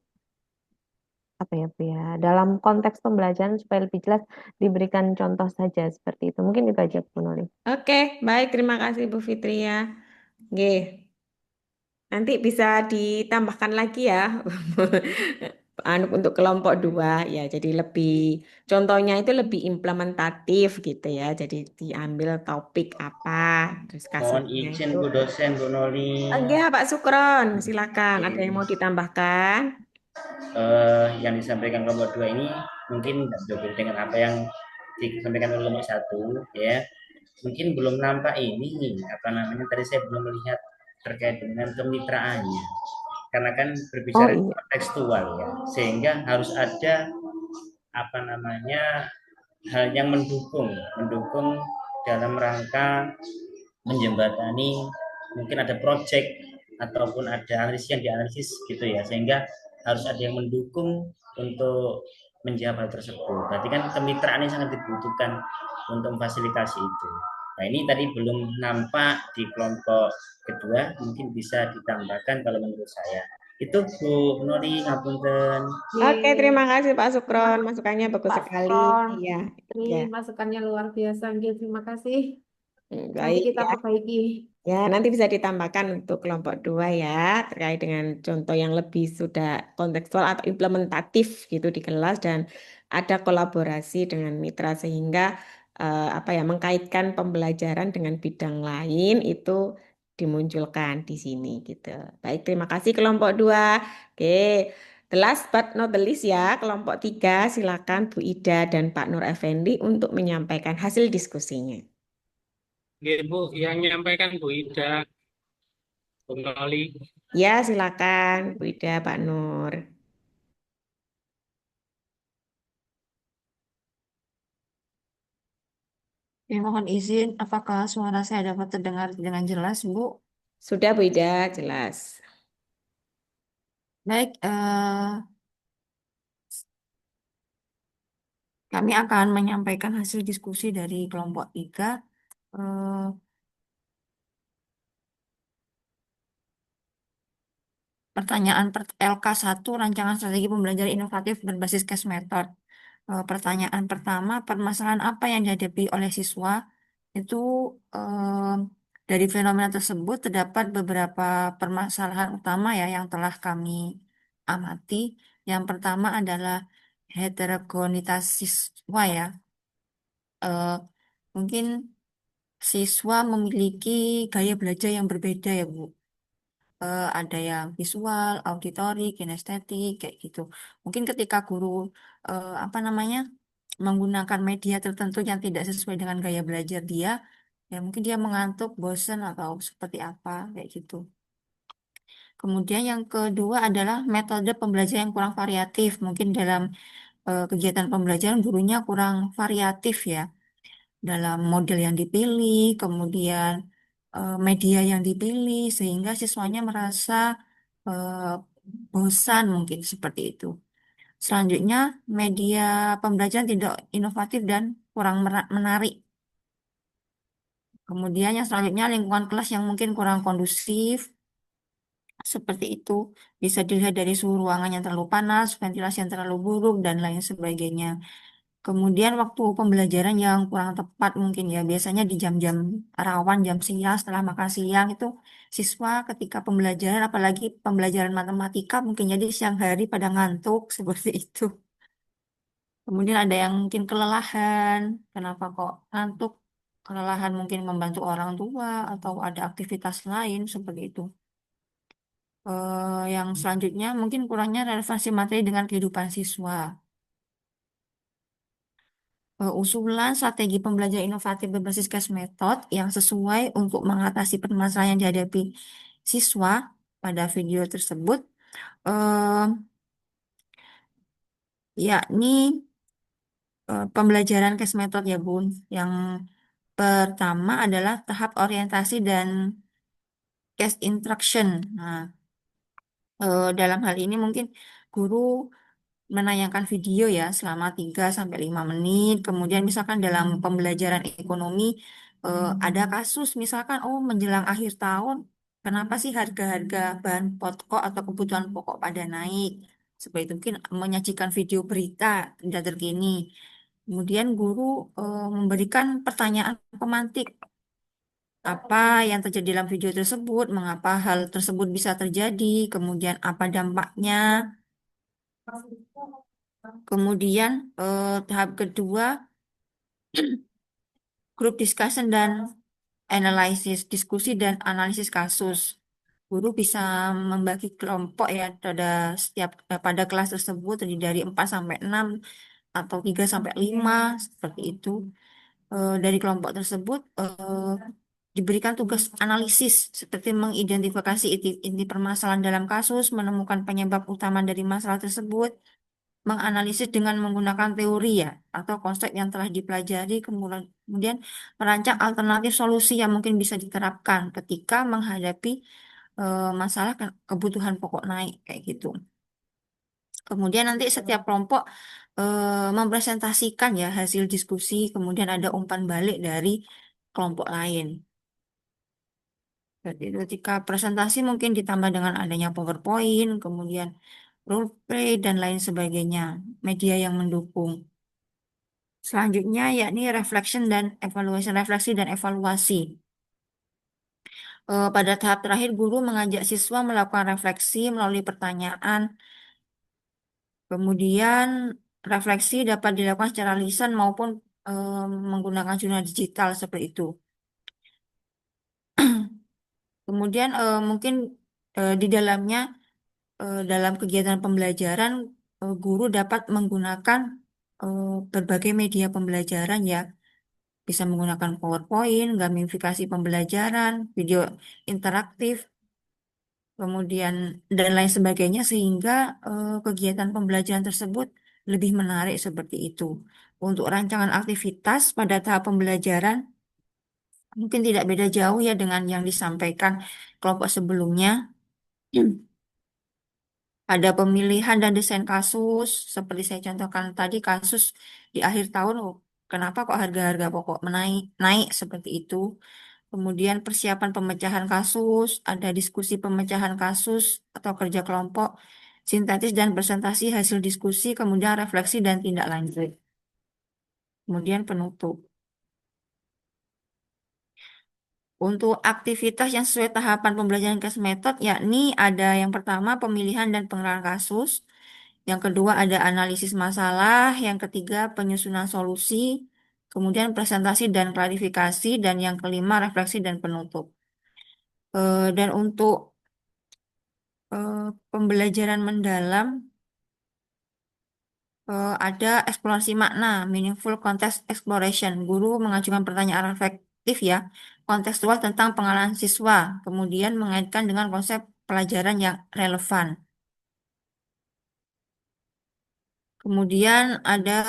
apa ya Bu ya, dalam konteks pembelajaran supaya lebih jelas diberikan contoh saja seperti itu. Mungkin itu aja Bu Noli. Oke, baik terima kasih Bu Fitri ya. Oke. Nanti bisa ditambahkan lagi ya untuk kelompok 2 ya. Jadi lebih contohnya itu lebih implementatif gitu ya. Jadi diambil topik apa terus Mohon kasusnya izin itu. Bu dosen, Bu Noli. Oke, Pak Sukron, silakan. Ada yang mau ditambahkan? Yang disampaikan kelompok 2 ini mungkin tidak berbeda dengan apa yang disampaikan oleh kelompok 1 ya. Mungkin belum nampak ini apa namanya tadi saya belum melihat terkait dengan kemitraannya. Karena kan berbicara Oh iya. tekstual ya, sehingga harus ada apa namanya hal yang mendukung dalam rangka menjembatani mungkin ada project ataupun ada analisis yang dianalisis gitu ya, sehingga harus ada yang mendukung untuk menjawab hal tersebut. Berarti kan kemitraan yang sangat dibutuhkan untuk memfasilitasi itu. Nah ini tadi belum nampak di kelompok kedua, mungkin bisa ditambahkan kalau menurut saya. Itu Bu Nori, ngapunten. Oke, terima kasih Pak Sukron. Masukannya bagus Pak sekali. Sukron, Iya, ini ya. masukannya luar biasa. Terima kasih. Nanti Baik kita ya. perbaiki. Ya, nanti bisa ditambahkan untuk kelompok 2 ya, terkait dengan contoh yang lebih sudah kontekstual atau implementatif gitu di kelas dan ada kolaborasi dengan mitra sehingga apa ya mengkaitkan pembelajaran dengan bidang lain itu dimunculkan di sini gitu. Baik, terima kasih kelompok 2. Oke. The last but not the least ya, kelompok 3 silakan Bu Ida dan Pak Nur Effendi untuk menyampaikan hasil diskusinya. Oke, Bu, yang menyampaikan Bu Ida, Bu Noli. Ya, silakan Bu Ida, Pak Nur. Ya, mohon izin, apakah suara saya dapat terdengar dengan jelas, Bu? Sudah Bu Ida, jelas. Baik, kami akan menyampaikan hasil diskusi dari kelompok 3. Eh, Pertanyaan LK1, Rancangan Strategi Pembelajaran Inovatif Berbasis Case Method. Pertanyaan pertama, permasalahan apa yang dihadapi oleh siswa? Itu eh, dari fenomena tersebut terdapat beberapa permasalahan utama ya yang telah kami amati. Yang pertama adalah heterogenitas siswa ya. Eh, Mungkin siswa memiliki gaya belajar yang berbeda ya, Bu. Ada yang visual, auditori, kinestetik, kayak gitu. Mungkin ketika guru apa namanya menggunakan media tertentu yang tidak sesuai dengan gaya belajar dia, ya mungkin dia mengantuk, bosan atau seperti apa, kayak gitu. Kemudian yang kedua adalah metode pembelajaran yang kurang variatif. Mungkin dalam kegiatan pembelajaran gurunya kurang variatif ya dalam model yang dipilih, kemudian media yang dipilih, sehingga siswanya merasa eh, bosan mungkin seperti itu. Selanjutnya, media pembelajaran tidak inovatif dan kurang menarik. Kemudian yang selanjutnya, lingkungan kelas yang mungkin kurang kondusif, seperti itu. Bisa dilihat dari suhu ruangan yang terlalu panas, ventilasi yang terlalu buruk, dan lain sebagainya. Kemudian waktu pembelajaran yang kurang tepat mungkin ya, biasanya di jam-jam rawan, jam siang, setelah makan siang itu siswa ketika pembelajaran, apalagi pembelajaran matematika mungkin jadi siang hari pada ngantuk seperti itu. Kemudian ada yang mungkin kelelahan, kenapa kok ngantuk? Kelelahan mungkin membantu orang tua atau ada aktivitas lain seperti itu. Yang selanjutnya mungkin kurangnya relevansi materi dengan kehidupan siswa. Usulan strategi pembelajaran inovatif berbasis case method yang sesuai untuk mengatasi permasalahan yang dihadapi siswa pada video tersebut, eh, yakni pembelajaran case method ya Bun. Yang pertama adalah tahap orientasi dan case instruction. Nah, dalam hal ini mungkin guru menayangkan video ya selama 3 sampai 5 menit. Kemudian misalkan dalam pembelajaran ekonomi ada kasus misalkan oh menjelang akhir tahun kenapa sih harga-harga bahan pokok atau kebutuhan pokok pada naik? Seperti itu mungkin menyajikan video berita tidak terkini. Kemudian guru memberikan pertanyaan pemantik apa yang terjadi dalam video tersebut, mengapa hal tersebut bisa terjadi, kemudian apa dampaknya. Kemudian tahap kedua, group discussion dan analisis, diskusi dan analisis kasus. Guru bisa membagi kelompok ya pada kelas tersebut terdiri dari 4 sampai 6 atau 3 sampai 5 seperti itu. Dari kelompok tersebut diberikan tugas analisis seperti mengidentifikasi inti permasalahan dalam kasus, menemukan penyebab utama dari masalah tersebut, menganalisis dengan menggunakan teori ya atau konsep yang telah dipelajari kemudian merancang alternatif solusi yang mungkin bisa diterapkan ketika menghadapi masalah kebutuhan pokok naik kayak gitu. Kemudian nanti setiap kelompok mempresentasikan ya hasil diskusi, kemudian ada umpan balik dari kelompok lain. Jadi ketika presentasi mungkin ditambah dengan adanya PowerPoint, kemudian role play dan lain sebagainya, media yang mendukung. Selanjutnya yakni refleksi dan evaluasi. Pada tahap terakhir guru mengajak siswa melakukan refleksi melalui pertanyaan. Kemudian refleksi dapat dilakukan secara lisan maupun menggunakan jurnal digital seperti itu. Kemudian mungkin di dalamnya dalam kegiatan pembelajaran guru dapat menggunakan berbagai media pembelajaran ya, bisa menggunakan PowerPoint, gamifikasi pembelajaran, video interaktif, kemudian dan lain sebagainya sehingga kegiatan pembelajaran tersebut lebih menarik seperti itu. Untuk rancangan aktivitas pada tahap pembelajaran mungkin tidak beda jauh ya dengan yang disampaikan kelompok sebelumnya. Ada pemilihan dan desain kasus, seperti saya contohkan tadi kasus di akhir tahun, oh, kenapa kok harga-harga pokok naik seperti itu. Kemudian persiapan pemecahan kasus, ada diskusi pemecahan kasus atau kerja kelompok, sintetis dan presentasi hasil diskusi, kemudian refleksi dan tindak lanjut. Kemudian penutup. Untuk aktivitas yang sesuai tahapan pembelajaran case method, yakni ada yang pertama pemilihan dan pengerahan kasus, yang kedua ada analisis masalah, yang ketiga penyusunan solusi, kemudian presentasi dan klarifikasi, dan yang kelima refleksi dan penutup. Dan untuk pembelajaran mendalam ada eksplorasi makna, meaningful context exploration. Guru mengajukan pertanyaan reflektif ya, kontekstual tentang pengalaman siswa, kemudian mengaitkan dengan konsep pelajaran yang relevan. Kemudian ada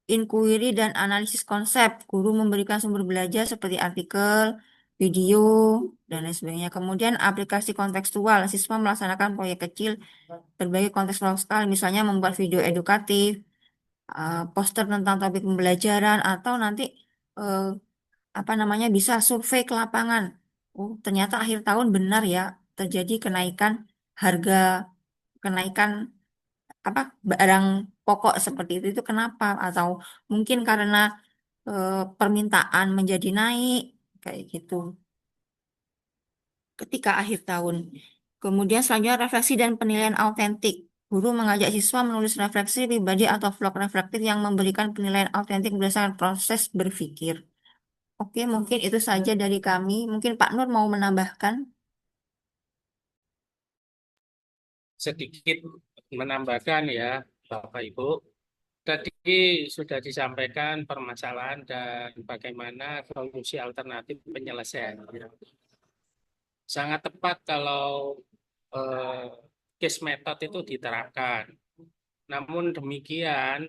inquiry dan analisis konsep. Guru memberikan sumber belajar seperti artikel, video, dan lain sebagainya. Kemudian aplikasi kontekstual. Siswa melaksanakan proyek kecil berbagai konteks lokal, misalnya membuat video edukatif, poster tentang topik pembelajaran, atau nanti eh, apa namanya bisa survei ke lapangan. Oh, ternyata akhir tahun benar ya terjadi kenaikan harga, kenaikan apa barang pokok seperti itu kenapa? Atau mungkin karena permintaan menjadi naik kayak gitu ketika akhir tahun. Kemudian selanjutnya refleksi dan penilaian autentik. Guru mengajak siswa menulis refleksi pribadi atau vlog reflektif yang memberikan penilaian autentik berdasarkan proses berpikir. Oke, mungkin itu saja dari kami. Mungkin Pak Nur mau menambahkan. Sedikit menambahkan ya, Bapak Ibu. Tadi sudah disampaikan permasalahan dan bagaimana solusi alternatif penyelesaiannya. Sangat tepat kalau eh, case method itu diterapkan. Namun demikian,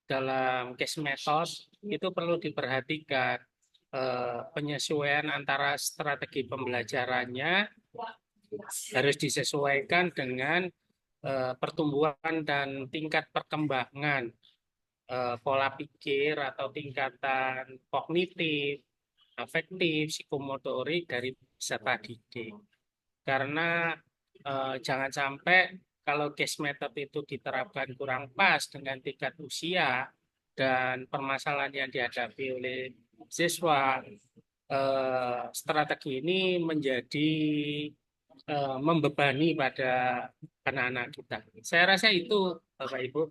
dalam case method itu perlu diperhatikan penyesuaian antara strategi pembelajarannya harus disesuaikan dengan pertumbuhan dan tingkat perkembangan pola pikir atau tingkatan kognitif, afektif, psikomotorik dari peserta didik. Karena jangan sampai kalau case method itu diterapkan kurang pas dengan tingkat usia dan permasalahan yang dihadapi oleh siswa, strategi ini menjadi membebani pada anak-anak kita. Saya rasa itu, Bapak Ibu.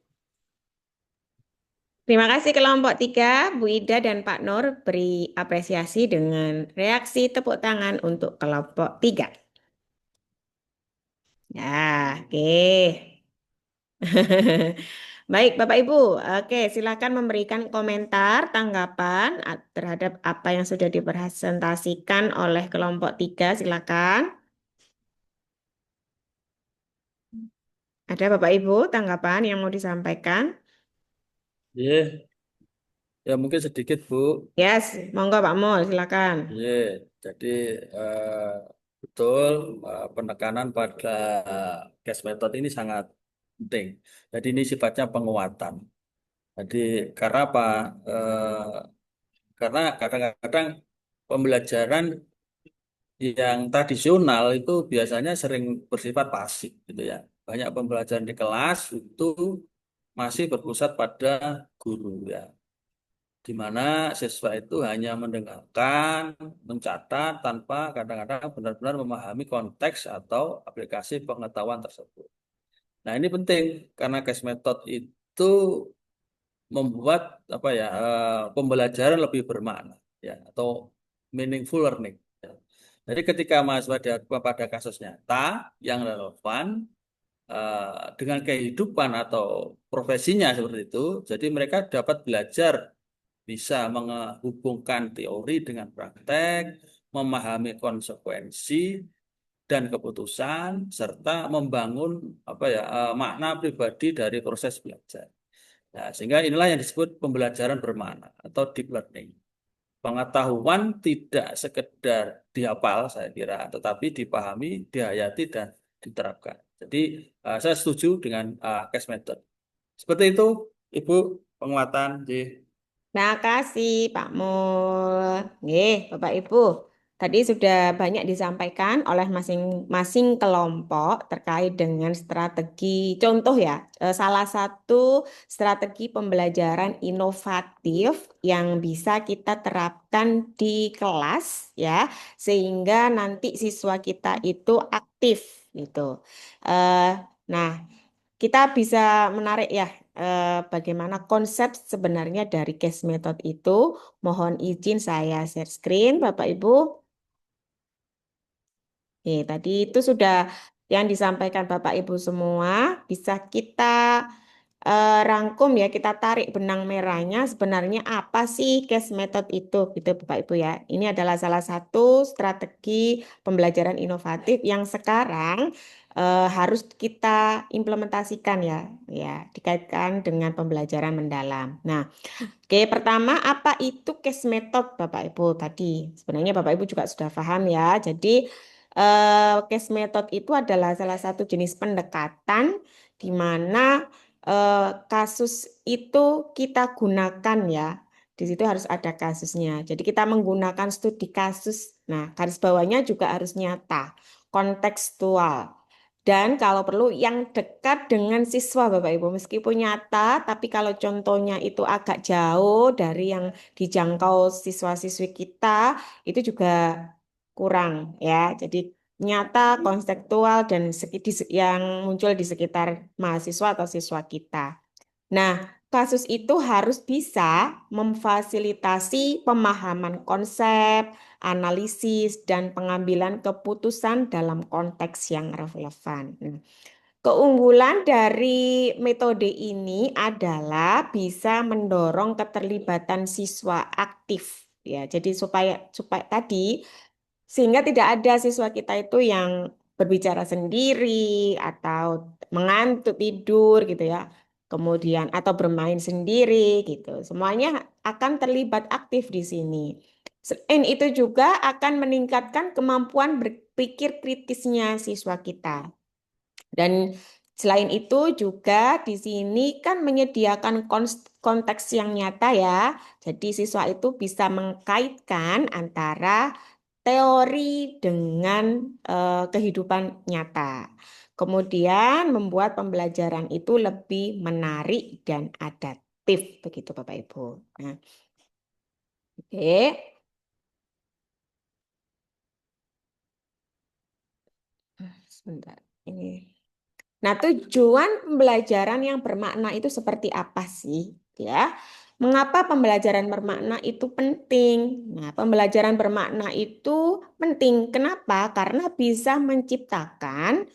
Terima kasih kelompok 3, Bu Ida dan Pak Nur beri apresiasi dengan reaksi tepuk tangan untuk kelompok 3. Ya, oke. Baik, Bapak Ibu. Oke, silakan memberikan komentar, tanggapan terhadap apa yang sudah dipresentasikan oleh kelompok 3. Silakan. Ada Bapak Ibu tanggapan yang mau disampaikan? Iya, ya mungkin sedikit Bu. Yes, monggo Pak Mul, silakan. Iya, jadi betul penekanan pada case method ini sangat penting. Jadi ini sifatnya penguatan. Jadi karena apa? Karena kadang-kadang pembelajaran yang tradisional itu biasanya sering bersifat pasif gitu ya. Banyak pembelajaran di kelas itu masih berpusat pada guru ya. Di mana siswa itu hanya mendengarkan, mencatat tanpa kadang-kadang benar-benar memahami konteks atau aplikasi pengetahuan tersebut. Nah, ini penting karena case method itu membuat apa ya pembelajaran lebih bermakna ya atau meaningful learning. Ya. Jadi ketika mahasiswa dihadapkan pada kasus nyata yang relevan dengan kehidupan atau profesinya seperti itu, jadi mereka dapat belajar bisa menghubungkan teori dengan praktek, memahami konsekuensi dan keputusan, serta membangun makna pribadi dari proses belajar. Nah, sehingga inilah yang disebut pembelajaran bermakna atau deep learning. Pengetahuan tidak sekedar dihafal, saya kira, tetapi dipahami, dihayati, dan diterapkan. Jadi, saya setuju dengan case method. Seperti itu, Ibu, penguatan. Nah, kasih Pak Mul. Nggih, Bapak Ibu. Tadi sudah banyak disampaikan oleh masing-masing kelompok terkait dengan strategi. Contoh ya, salah satu strategi pembelajaran inovatif yang bisa kita terapkan di kelas ya, sehingga nanti siswa kita itu aktif gitu. Eh, nah, kita bisa menarik ya bagaimana konsep sebenarnya dari case method itu. Mohon izin saya share screen, Bapak Ibu. Tadi itu sudah yang disampaikan Bapak Ibu semua. Bisa kita rangkum ya, kita tarik benang merahnya sebenarnya apa sih case method itu, gitu Bapak Ibu ya. Ini adalah salah satu strategi pembelajaran inovatif yang sekarang harus kita implementasikan ya, dikaitkan dengan pembelajaran mendalam. Nah, oke, pertama apa itu case method Bapak Ibu tadi? Sebenarnya Bapak Ibu juga sudah paham ya. Jadi case method itu adalah salah satu jenis pendekatan di mana kasus itu kita gunakan ya. Di situ harus ada kasusnya. Jadi kita menggunakan studi kasus. Nah, garis bawahnya juga harus nyata, kontekstual. Dan kalau perlu yang dekat dengan siswa Bapak Ibu, meskipun nyata, tapi kalau contohnya itu agak jauh dari yang dijangkau siswa-siswi kita, itu juga kurang ya. Jadi nyata, konseptual, dan yang muncul di sekitar mahasiswa atau siswa kita. Nah, kasus itu harus bisa memfasilitasi pemahaman konsep, analisis, dan pengambilan keputusan dalam konteks yang relevan. Nah, keunggulan dari metode ini adalah bisa mendorong keterlibatan siswa aktif ya. Jadi supaya tadi sehingga tidak ada siswa kita itu yang berbicara sendiri atau mengantuk tidur gitu ya. Kemudian atau bermain sendiri gitu. Semuanya akan terlibat aktif di sini. Selain itu juga akan meningkatkan kemampuan berpikir kritisnya siswa kita. Dan selain itu juga di sini kan menyediakan konteks yang nyata ya. Jadi siswa itu bisa mengkaitkan antara teori dengan kehidupan nyata. Kemudian membuat pembelajaran itu lebih menarik dan adaptif begitu Bapak Ibu. Nah, oke. Sebentar. Ini. Nah, tujuan pembelajaran yang bermakna itu seperti apa sih? Ya, mengapa pembelajaran bermakna itu penting? Nah, pembelajaran bermakna itu penting. Kenapa? Karena bisa menciptakan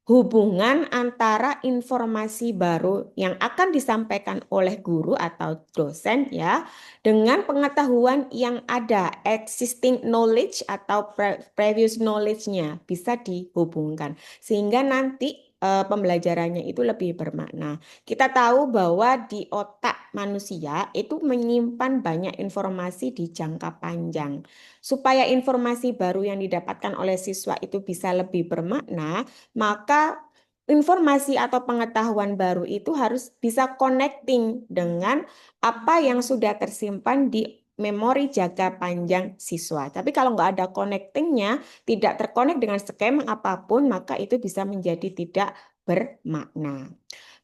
hubungan antara informasi baru yang akan disampaikan oleh guru atau dosen ya dengan pengetahuan yang ada, existing knowledge atau previous knowledge-nya bisa dihubungkan sehingga nanti pembelajarannya itu lebih bermakna. Kita tahu bahwa di otak manusia itu menyimpan banyak informasi di jangka panjang. Supaya informasi baru yang didapatkan oleh siswa itu bisa lebih bermakna, maka informasi atau pengetahuan baru itu harus bisa connecting dengan apa yang sudah tersimpan di memori jangka panjang siswa. Tapi kalau nggak ada connectingnya, tidak terkonek dengan skema apapun, maka itu bisa menjadi tidak bermakna.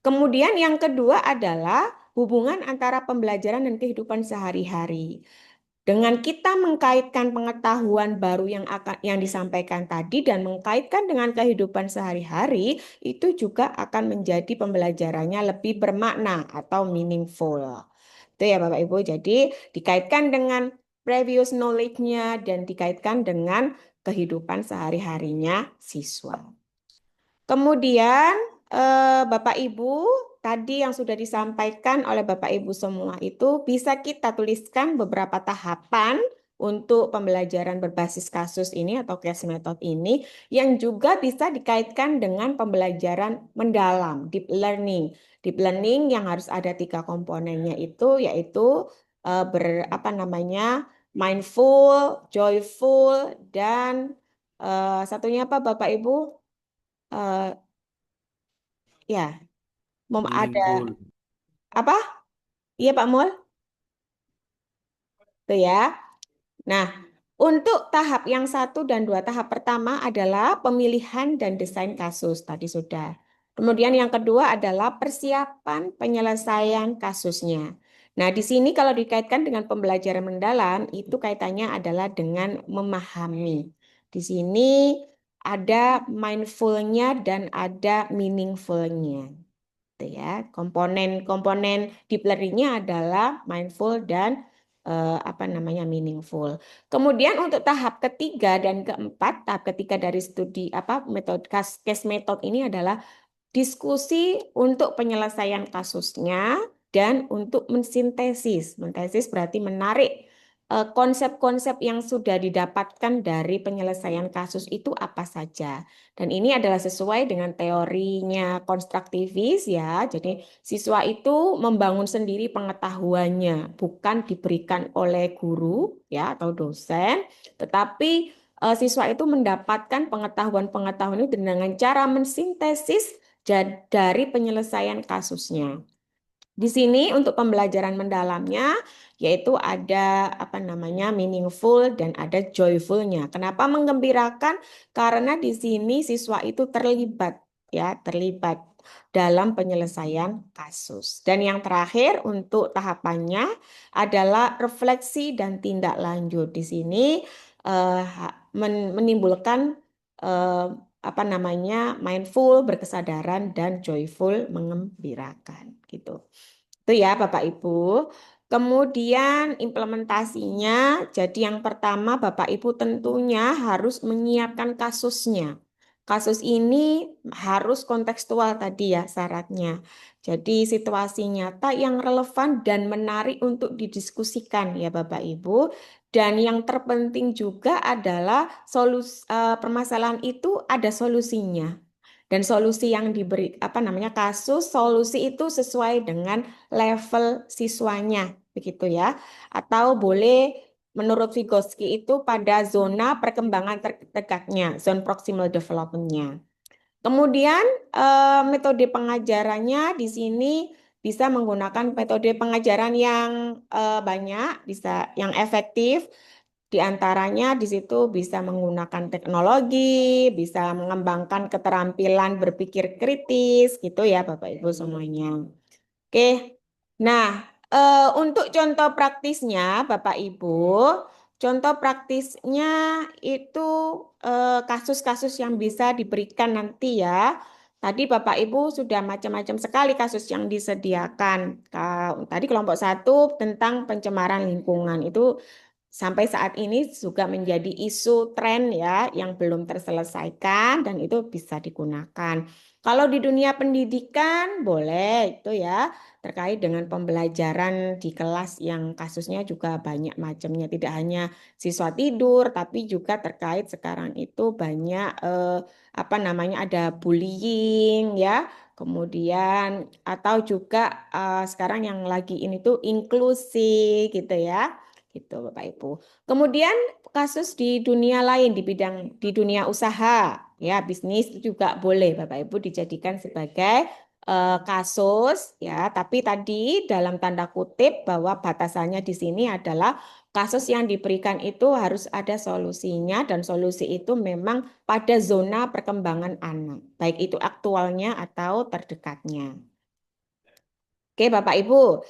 Kemudian yang kedua adalah hubungan antara pembelajaran dan kehidupan sehari-hari. Dengan kita mengkaitkan pengetahuan baru yang disampaikan tadi dan mengkaitkan dengan kehidupan sehari-hari, itu juga akan menjadi pembelajarannya lebih bermakna atau meaningful. Itu ya Bapak Ibu. Jadi dikaitkan dengan previous knowledge-nya dan dikaitkan dengan kehidupan sehari-harinya siswa. Kemudian Bapak Ibu, tadi yang sudah disampaikan oleh Bapak Ibu semua itu bisa kita tuliskan beberapa tahapan untuk pembelajaran berbasis kasus ini atau case method ini yang juga bisa dikaitkan dengan pembelajaran mendalam, deep learning. Deep learning yang harus ada 3 komponennya itu yaitu mindful, joyful, dan satunya apa Bapak Ibu? Ya, ada Meaningful. apa? Iya Pak Mul, tuh ya. Nah, untuk tahap yang 1 dan 2, tahap pertama adalah pemilihan dan desain kasus, tadi sudah. Kemudian yang kedua adalah persiapan penyelesaian kasusnya. Nah, di sini kalau dikaitkan dengan pembelajaran mendalam, itu kaitannya adalah dengan memahami. Di sini ada mindfulnya dan ada meaningfulnya. Ya, komponen deep learning-nya adalah mindful dan meaningful. Kemudian untuk tahap ketiga dan keempat, tahap ketiga dari studi metode case method ini adalah diskusi untuk penyelesaian kasusnya dan untuk mensintesis. Mensintesis berarti menarik konsep-konsep yang sudah didapatkan dari penyelesaian kasus itu apa saja. Dan ini adalah sesuai dengan teorinya konstruktivis ya. Jadi siswa itu membangun sendiri pengetahuannya, bukan diberikan oleh guru ya atau dosen, tetapi siswa itu mendapatkan pengetahuan-pengetahuan itu dengan cara mensintesis dari penyelesaian kasusnya. Di sini untuk pembelajaran mendalamnya yaitu ada meaningful dan ada joyfulnya. Kenapa menggembirakan? Karena di sini siswa itu terlibat dalam penyelesaian kasus. Dan yang terakhir untuk tahapannya adalah refleksi dan tindak lanjut. Di sini menimbulkan mindful, berkesadaran, dan joyful, mengembirakan gitu. Itu ya Bapak Ibu. Kemudian implementasinya, jadi yang pertama Bapak Ibu tentunya harus menyiapkan kasusnya. Kasus ini harus kontekstual tadi ya syaratnya. Jadi situasi nyata yang relevan dan menarik untuk didiskusikan ya Bapak Ibu. Dan yang terpenting juga adalah permasalahan itu ada solusinya. Dan solusi yang diberi kasus solusi itu sesuai dengan level siswanya begitu ya. Atau boleh menurut Vygotsky itu pada zona perkembangan terdegatnya, zone proximal development-nya. Kemudian metode pengajarannya di sini bisa menggunakan metode pengajaran yang banyak, bisa yang efektif. Di antaranya di situ bisa menggunakan teknologi, bisa mengembangkan keterampilan berpikir kritis, gitu ya Bapak Ibu semuanya. Oke, nah untuk contoh praktisnya Bapak Ibu, contoh praktisnya itu kasus-kasus yang bisa diberikan nanti ya. Tadi Bapak Ibu sudah macam-macam sekali kasus yang disediakan. Tadi kelompok 1 tentang pencemaran lingkungan itu sampai saat ini juga menjadi isu tren ya yang belum terselesaikan dan itu bisa digunakan. Kalau di dunia pendidikan boleh itu ya terkait dengan pembelajaran di kelas yang kasusnya juga banyak macamnya, tidak hanya siswa tidur tapi juga terkait sekarang itu banyak ada bullying ya. Kemudian atau juga sekarang yang lagi ini tuh inklusi gitu ya. Gitu Bapak Ibu. Kemudian kasus di dunia lain di dunia usaha ya bisnis itu juga boleh Bapak Ibu dijadikan sebagai kasus ya, tapi tadi dalam tanda kutip bahwa batasannya di sini adalah kasus yang diberikan itu harus ada solusinya dan solusi itu memang pada zona perkembangan anak, baik itu aktualnya atau terdekatnya. Oke, Bapak Ibu,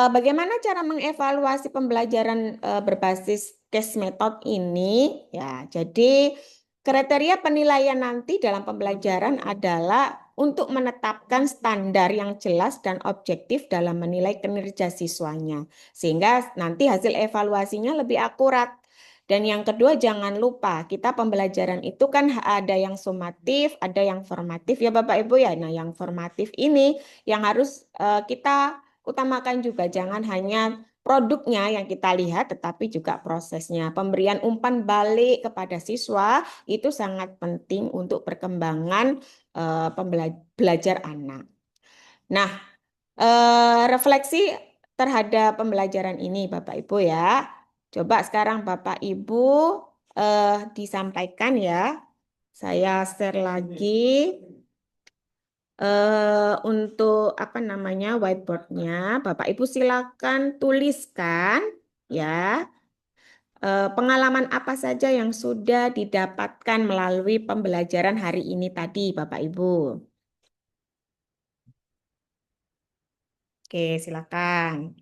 bagaimana cara mengevaluasi pembelajaran berbasis case method ini? Ya, jadi kriteria penilaian nanti dalam pembelajaran adalah untuk menetapkan standar yang jelas dan objektif dalam menilai kinerja siswanya, sehingga nanti hasil evaluasinya lebih akurat. Dan yang kedua, jangan lupa kita pembelajaran itu kan ada yang sumatif, ada yang formatif ya Bapak Ibu ya. Nah, yang formatif ini yang harus kita utamakan juga, jangan hanya produknya yang kita lihat, tetapi juga prosesnya. Pemberian umpan balik kepada siswa itu sangat penting untuk perkembangan belajar anak. Nah, refleksi terhadap pembelajaran ini Bapak Ibu ya. Coba sekarang Bapak Ibu disampaikan ya. Saya share lagi untuk apa namanya whiteboardnya. Bapak Ibu silakan tuliskan ya pengalaman apa saja yang sudah didapatkan melalui pembelajaran hari ini tadi Bapak Ibu. Oke, silakan.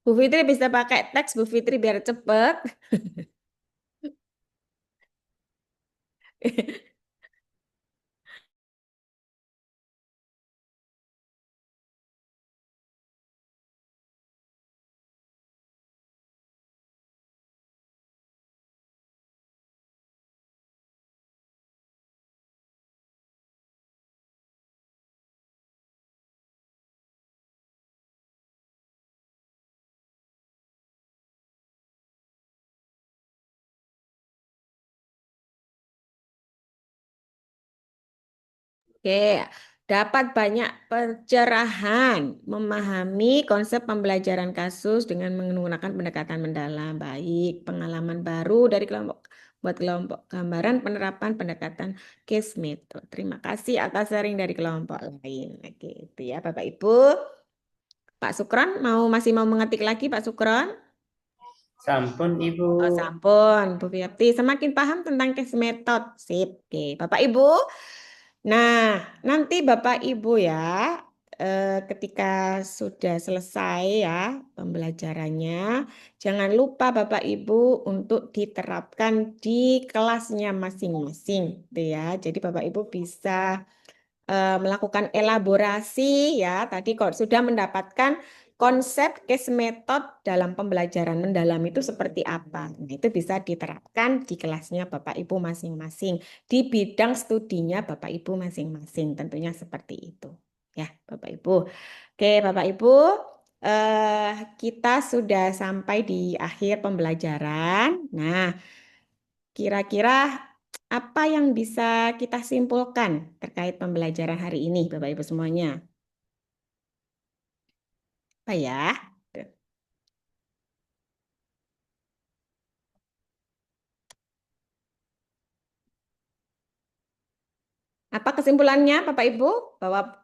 Bu Fitri bisa pakai teks Bu Fitri biar cepet. Oke, dapat banyak pencerahan memahami konsep pembelajaran kasus dengan menggunakan pendekatan mendalam. Baik, pengalaman baru dari kelompok buat kelompok gambaran penerapan pendekatan case method. Terima kasih atas sharing dari kelompok lain. Oke, itu ya Bapak Ibu. Pak Sukron masih mau mengetik lagi Pak Sukron? Sampun Ibu. Oh, sampun, Bu Fiapti. Semakin paham tentang case method. Sip. Oke, Bapak Ibu. Nah, nanti Bapak Ibu ya, ketika sudah selesai ya pembelajarannya, jangan lupa Bapak Ibu untuk diterapkan di kelasnya masing-masing, gitu ya. Jadi Bapak Ibu bisa melakukan elaborasi ya. Tadi kok sudah mendapatkan konsep case method dalam pembelajaran mendalam itu seperti apa. Nah, itu bisa diterapkan di kelasnya Bapak Ibu masing-masing, di bidang studinya Bapak Ibu masing-masing. Tentunya seperti itu. Ya, Bapak Ibu. Oke, Bapak Ibu, kita sudah sampai di akhir pembelajaran. Nah, kira-kira apa yang bisa kita simpulkan terkait pembelajaran hari ini, Bapak Ibu semuanya? Apa ya? Apa kesimpulannya, Bapak Ibu? Bahwa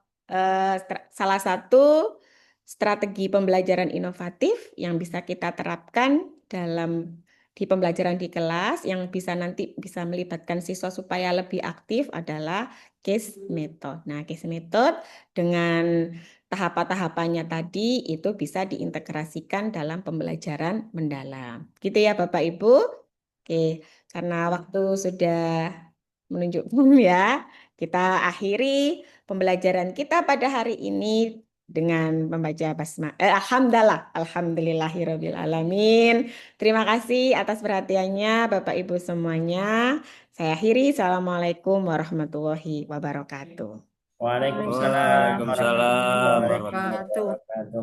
salah satu strategi pembelajaran inovatif yang bisa kita terapkan di pembelajaran di kelas yang bisa nanti bisa melibatkan siswa supaya lebih aktif adalah case method. Nah, case method dengan tahapan-tahapannya tadi itu bisa diintegrasikan dalam pembelajaran mendalam. Gitu ya, Bapak Ibu. Oke, karena waktu sudah menunjukkan ya. Kita akhiri pembelajaran kita pada hari ini dengan membaca basmalah. Alhamdulillahirabbil alamin. Terima kasih atas perhatiannya Bapak Ibu semuanya. Saya akhiri. Assalamualaikum warahmatullahi wabarakatuh. Waalaikumsalam Waalaikumsalam warahmatullahi warahmatullahi Wabarakatuh. wabarakatuh.